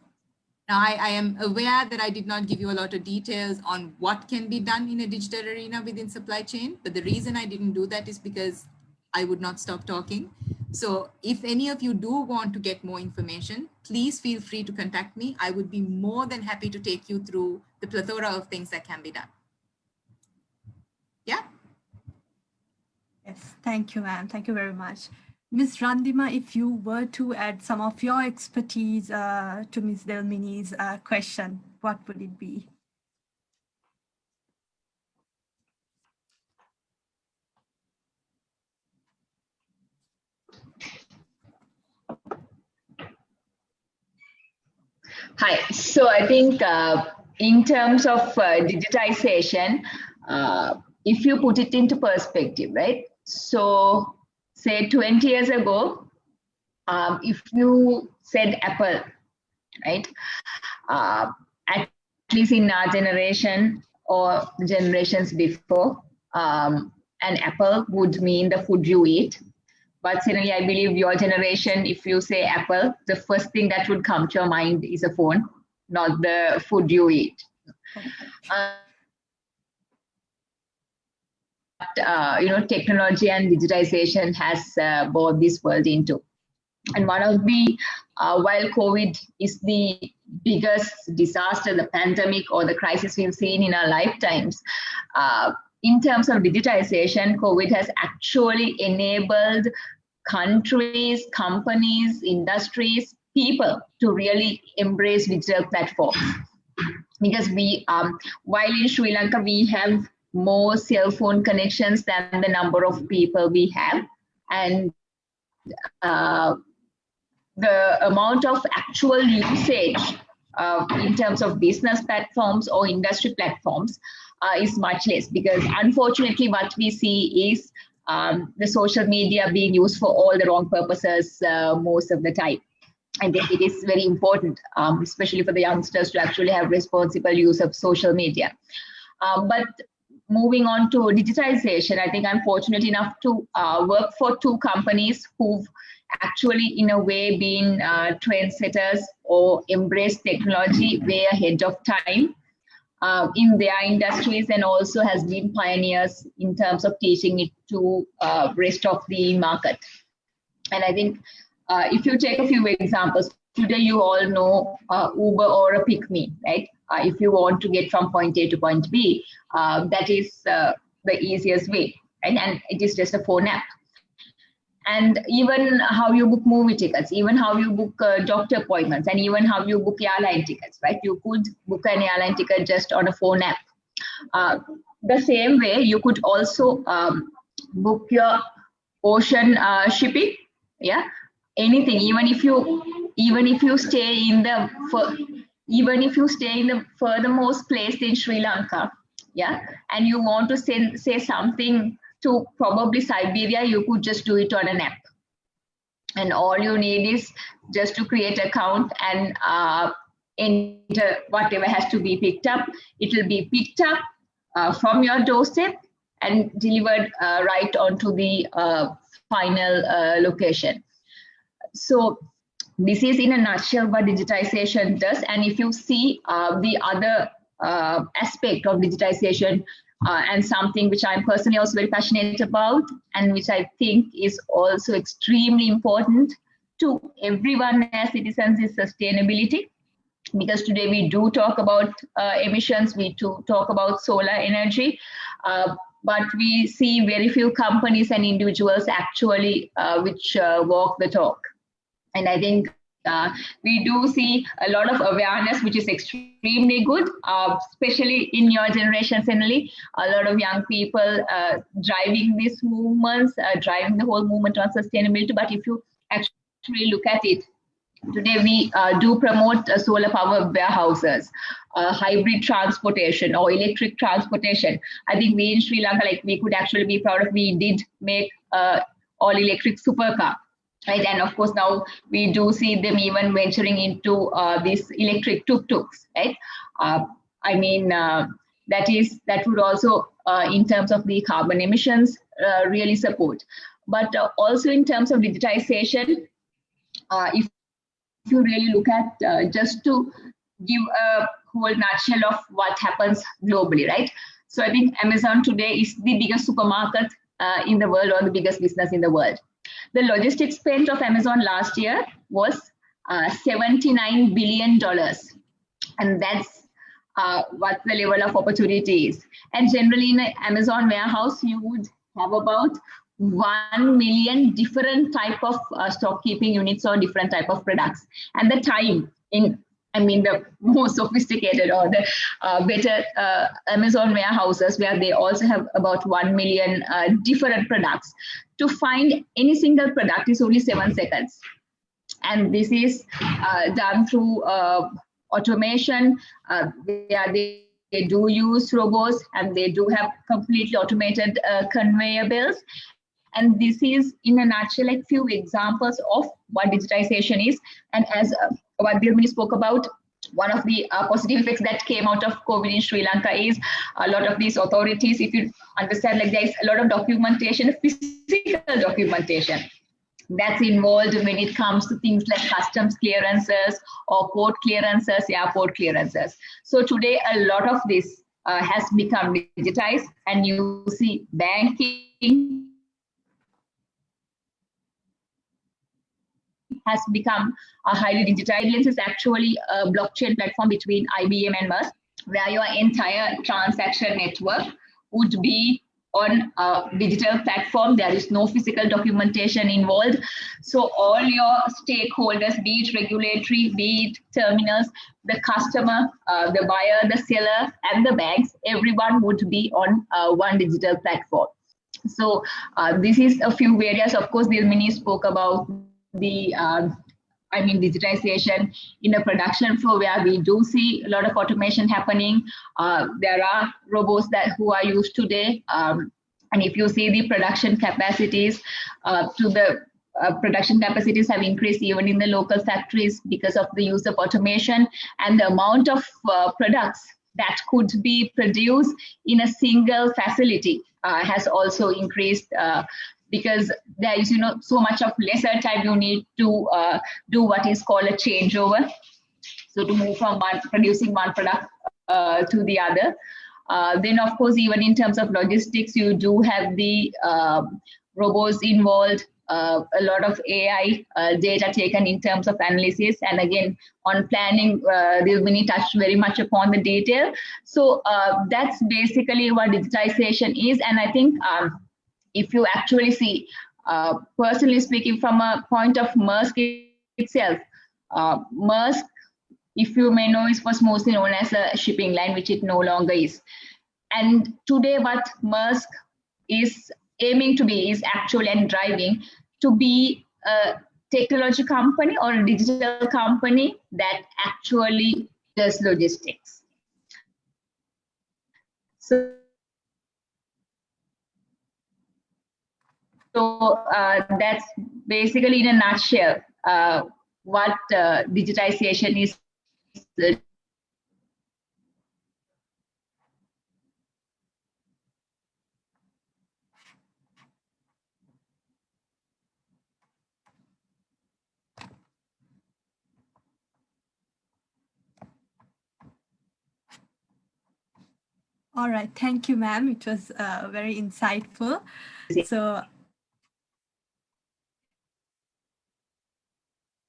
Now, I am aware that I did not give you a lot of details on what can be done in a digital arena within supply chain, but the reason I didn't do that is because I would not stop talking. So if any of you do want to get more information, please feel free to contact me. I would be more than happy to take you through the plethora of things that can be done. Yeah? Yes, thank you, ma'am. Thank you very much. Ms. Randima, if you were to add some of your expertise to Ms. Delmini's question, what would it be? Hi, so I think in terms of digitization, if you put it into perspective, right? So say 20 years ago, if you said Apple, right? At least in our generation or generations before, an apple would mean the food you eat. But certainly, I believe your generation, if you say Apple, the first thing that would come to your mind is a phone, not the food you eat. Technology and digitization has brought this world into. And one of the, while COVID is the biggest disaster, the pandemic or the crisis we've seen in our lifetimes, in terms of digitization, COVID has actually enabled countries, companies, industries, people to really embrace digital platforms. Because while in Sri Lanka we have more cell phone connections than the number of people we have, and the amount of actual usage in terms of business platforms or industry platforms is much less, because unfortunately what we see is the social media being used for all the wrong purposes most of the time. I think it is very important, especially for the youngsters, to actually have responsible use of social media. But moving on to digitization, I think I'm fortunate enough to work for two companies who've actually in a way been trendsetters or embraced technology way ahead of time in their industries, and also has been pioneers in terms of teaching it to rest of the market. And I think if you take a few examples, today you all know Uber or a PickMe, right? If you want to get from point A to point B, that is the easiest way, right? And it is just a phone app. And even how you book movie tickets, even how you book doctor appointments, and even how you book airline tickets, right? You could book an airline ticket just on a phone app. The same way, you could also book your ocean shipping, yeah, anything. Even if you stay in the furthermost place in Sri Lanka, yeah, and you want to say something to probably Siberia, you could just do it on an app. And all you need is just to create an account and enter whatever has to be picked up. It will be picked up from your doorstep and delivered right onto the final location. So this is in a nutshell what digitization does. And if you see the other aspect of digitization, and something which I'm personally also very passionate about, and which I think is also extremely important to everyone as citizens, is sustainability. Because today we do talk about emissions, we do talk about solar energy, but we see very few companies and individuals actually which walk the talk. And I think we do see a lot of awareness, which is extremely good, especially in your generation, Senali. A lot of young people driving these movements, driving the whole movement on sustainability. But if you actually look at it, today we do promote solar power warehouses, hybrid transportation or electric transportation. I think we in Sri Lanka, like, we could actually be proud of, we did make all electric supercar. Right, and of course now we do see them even venturing into these electric tuk-tuks, right? I mean, that would also, in terms of the carbon emissions, really support. But also in terms of digitization, if you really look at just to give a whole nutshell of what happens globally, right? So I think Amazon today is the biggest supermarket in the world, or the biggest business in the world. The logistics spend of Amazon last year was $79 billion. And that's what the level of opportunity is. And generally in an Amazon warehouse, you would have about 1 million different type of stock keeping units or different type of products. And the time in, I mean, the more sophisticated or the better Amazon warehouses, where they also have about 1 million different products, to find any single product is only 7 seconds. And this is done through automation. They do use robots, and they do have completely automated conveyor belts. And this is, in a nutshell, like few examples of what digitization is. And as what Dilmini spoke about, one of the positive effects that came out of COVID in Sri Lanka is a lot of these authorities, if you understand, like, there's a lot of documentation, physical documentation that's involved when it comes to things like customs clearances or port clearances, airport clearances. So today, a lot of this has become digitized, and you see banking has become a highly digitized. Lens is actually a blockchain platform between IBM and Musk, where your entire transaction network would be on a digital platform. There is no physical documentation involved. So all your stakeholders, be it regulatory, be it terminals, the customer, the buyer, the seller, and the banks, everyone would be on one digital platform. So this is a few areas. Of course, Dilmini spoke about the digitization in the production flow, where we do see a lot of automation happening. There are robots who are used today. And if you see the production capacities, production capacities have increased even in the local factories because of the use of automation, and the amount of products that could be produced in a single facility has also increased, because there is so much of lesser time you need to do what is called a changeover. So to move from producing one product to the other. Then of course, even in terms of logistics, you do have the robots involved, a lot of AI data taken in terms of analysis, and again on planning, Dilmini touched very much upon the detail. So that's basically what digitization is. And I think if you actually see, personally speaking, from a point of Maersk itself, Maersk, if you may know, it was mostly known as a shipping line, which it no longer is. And today what Maersk is aiming to be is actually and driving to be a technology company or a digital company that actually does logistics. So that's basically in a nutshell what digitization is. All right, thank you, ma'am. It was very insightful. So,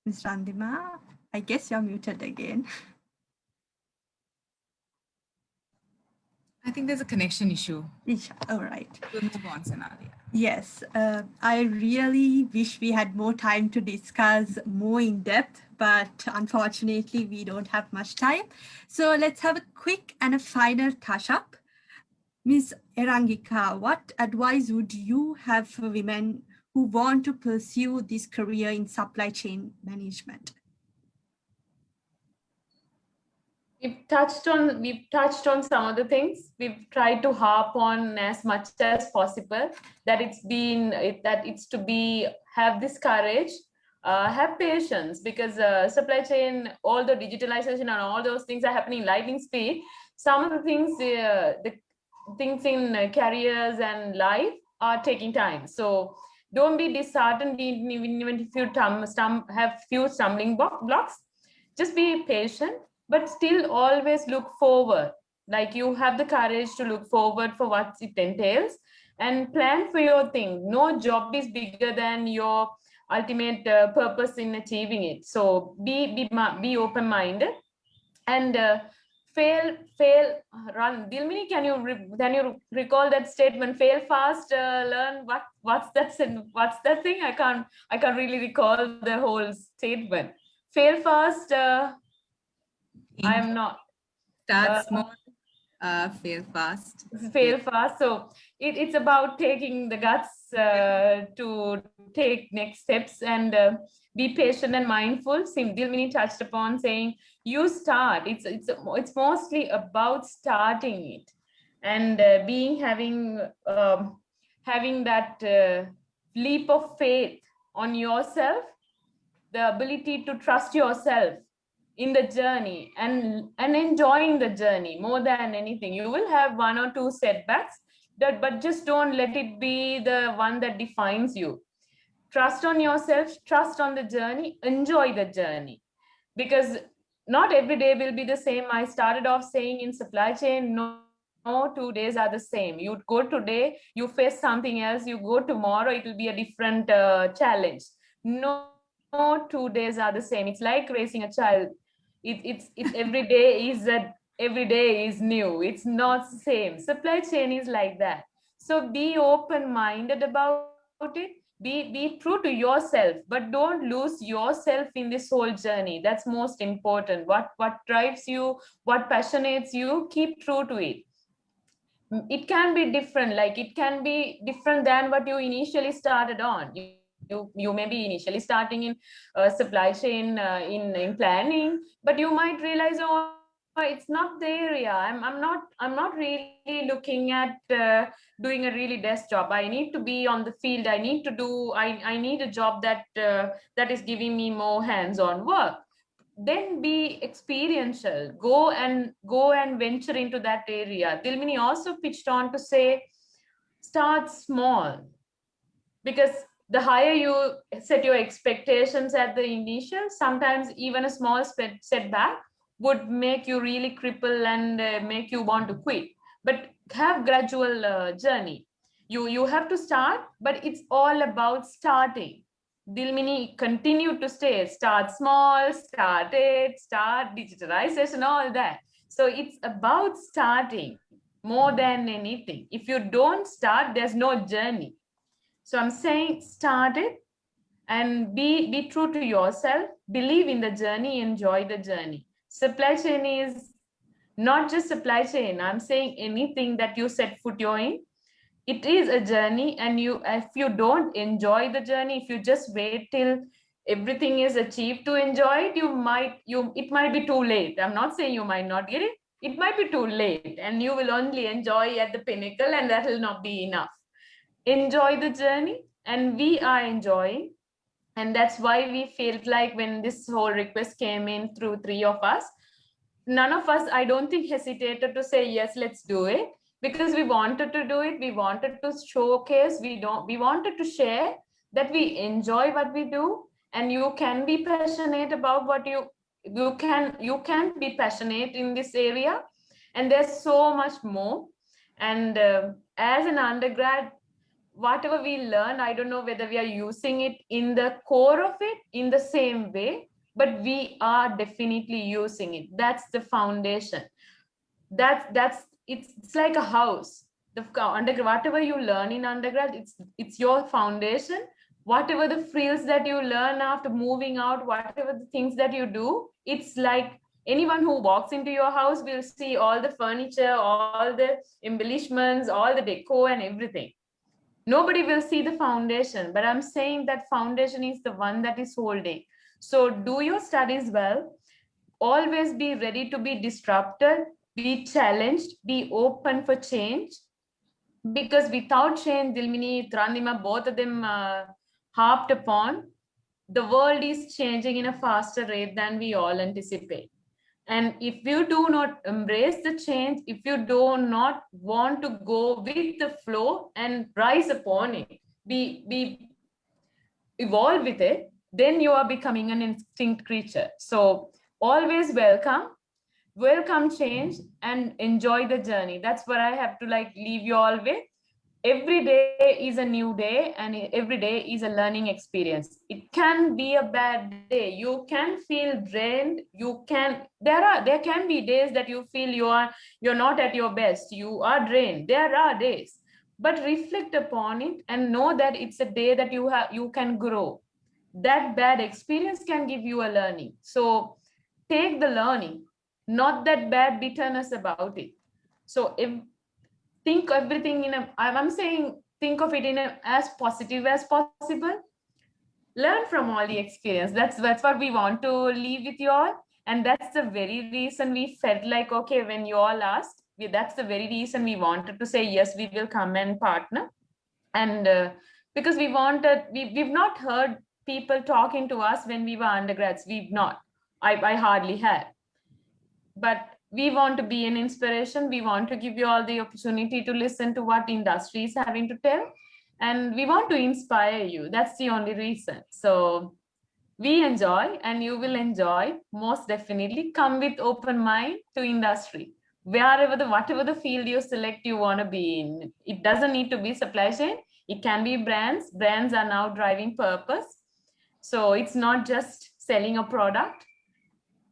Ms. Randima, I guess you're muted again. I think there's a connection issue. All right. We'll move on, Sonalia. Yes, I really wish we had more time to discuss more in depth, but unfortunately we don't have much time. So let's have a quick and a final touch up. Ms. Erangika, what advice would you have for women who want to pursue this career in supply chain management? We've touched on some of the things. We've tried to harp on as much as possible that have this courage, have patience, because supply chain, all the digitalization and all those things are happening lightning speed. Some of the things, things in careers and life are taking time. So don't be disheartened even if you have few stumbling blocks. Just be patient, but still always look forward. Like you have the courage to look forward for what it entails and plan for your thing. No job is bigger than your ultimate purpose in achieving it. So be open-minded and fail, run. Dilmini, can you recall that statement? Fail fast, learn. What's that thing? I can't really recall the whole statement. Fail fast. I am not. Start small, fail fast. Fail fast. So it's about taking the guts to take next steps and be patient and mindful. Dilmini touched upon saying you start. It's mostly about starting it and having that leap of faith on yourself, the ability to trust yourself in the journey and enjoying the journey more than anything. You will have one or two setbacks, but just don't let it be the one that defines you. Trust on yourself, trust on the journey, enjoy the journey, because not every day will be the same. I started off saying in supply chain, no 2 days are the same. You go today, you face something else. You go tomorrow, it will be a different challenge. No 2 days are the same. It's like raising a child. It's every day is new. It's not the same. Supply chain is like that. So be open-minded about it. Be true to yourself, but don't lose yourself in this whole journey. That's most important. What drives you, what passionates you, keep true to it. It can be different, like it can be different than what you initially started on. You may be initially starting in supply chain, in planning, but you might realize, oh, it's not the area. I'm not really looking at doing a really desk job. I need to be on the field. I need a job that that is giving me more hands-on work. Then be experiential. Go and venture into that area. Dilmini also pitched on to say, start small, because the higher you set your expectations at the initial, sometimes even a small setback would make you really cripple and make you want to quit. But have gradual journey. You have to start, but it's all about starting. Dilmini continued to say, start small, start digitalization, all that. So it's about starting more than anything. If you don't start, there's no journey. So I'm saying start it and be true to yourself, believe in the journey, enjoy the journey. Supply chain is not just supply chain. I'm saying anything that you set foot in, it is a journey, and if you don't enjoy the journey, if you just wait till everything is achieved to enjoy it, it might be too late. I'm not saying you might not get it. It might be too late, and you will only enjoy at the pinnacle, and that will not be enough. Enjoy the journey, and we are enjoying. And that's why we felt like when this whole request came in through 3 of us, none of us, I don't think, hesitated to say, yes, let's do it. Because we wanted to do it, we wanted to showcase, we wanted to share that we enjoy what we do, and you can be passionate about what you can be passionate in this area, and there's so much more. And as an undergrad, whatever we learn, I don't know whether we are using it in the core of it in the same way, but we are definitely using it. That's the foundation. It's like a house. Whatever you learn in undergrad, it's your foundation. Whatever the frills that you learn after moving out, whatever the things that you do, it's like anyone who walks into your house will see all the furniture, all the embellishments, all the decor and everything. Nobody will see the foundation, but I'm saying that foundation is the one that is holding. So do your studies well. Always be ready to be disrupted, be challenged, be open for change. Because without change, Dilmini, Trandima, both of them harped upon, the world is changing in a faster rate than we all anticipate. And if you do not embrace the change, if you do not want to go with the flow and rise upon it, evolve with it, then you are becoming an instinct creature. So always welcome change and enjoy the journey. That's what I have to leave you all with. Every day is a new day, and every day is a learning experience. It can be a bad day. You can feel drained. There can be days that you feel you're not at your best. You are drained. There are days, but reflect upon it and know that it's a day that you can grow. That bad experience can give you a learning. So take the learning, not that bad bitterness about it. So think everything think of it in as positive as possible. Learn from all the experience. That's what we want to leave with you all. And that's the very reason we felt like, okay, when you all asked, that's the very reason we wanted to say, yes, we will come and partner. And because we've not heard people talking to us when we were undergrads. We've not. I hardly had. But we want to be an inspiration. We want to give you all the opportunity to listen to what industry is having to tell. And we want to inspire you. That's the only reason. So we enjoy, and you will enjoy, most definitely. Come with open mind to industry. Whatever the field you select, you want to be in. It doesn't need to be supply chain. It can be brands. Brands are now driving purpose. So it's not just selling a product.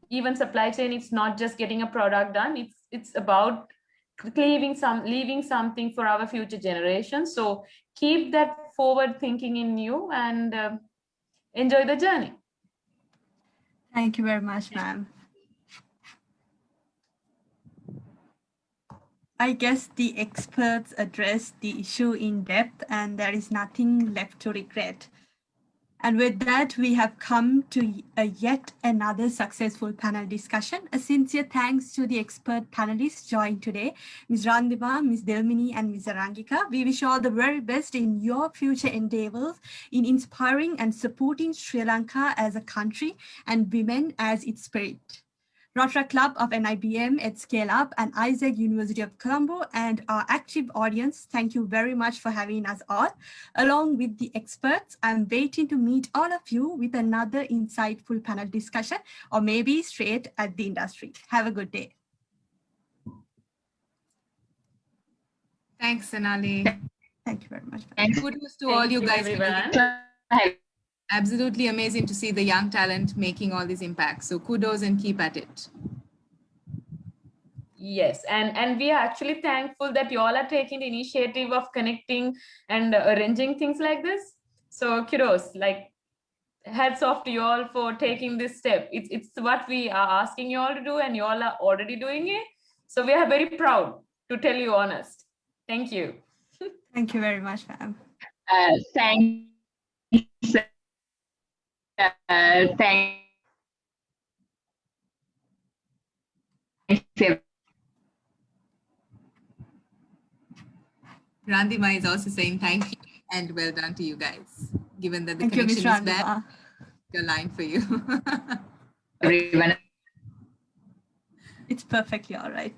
Even supply chain, it's not just getting a product done. It's about leaving something for our future generations. So keep that forward thinking in you and enjoy the journey. Thank you very much, ma'am. I guess the experts addressed the issue in depth and there is nothing left to regret. And with that, we have come to yet another successful panel discussion. A sincere thanks to the expert panelists joined today, Ms. Randima, Ms. Delmini, and Ms. Arangika. We wish you all the very best in your future endeavors in inspiring and supporting Sri Lanka as a country and women as its spirit. Rotary Club of NIBM at Scale Up and Isaac University of Colombo and our active audience, thank you very much for having us all. Along with the experts, I'm waiting to meet all of you with another insightful panel discussion or maybe straight at the industry. Have a good day. Thanks, Sonali. Thank you very much. Thanks. Kudos to all you guys. everyone. Absolutely amazing to see the young talent making all these impacts. So kudos and keep at it. Yes, and we are actually thankful that you all are taking the initiative of connecting and arranging things like this. So kudos, like hats off to you all for taking this step. It's what we are asking you all to do and you all are already doing it. So we are very proud, to tell you honest. Thank you. Thank you very much, ma'am. Thanks. Thanks. Randima is also saying thank you and well done to you guys. Given that the Thank you, Ms. connection is bad, Randima. the line for you. Everyone. It's perfectly all right.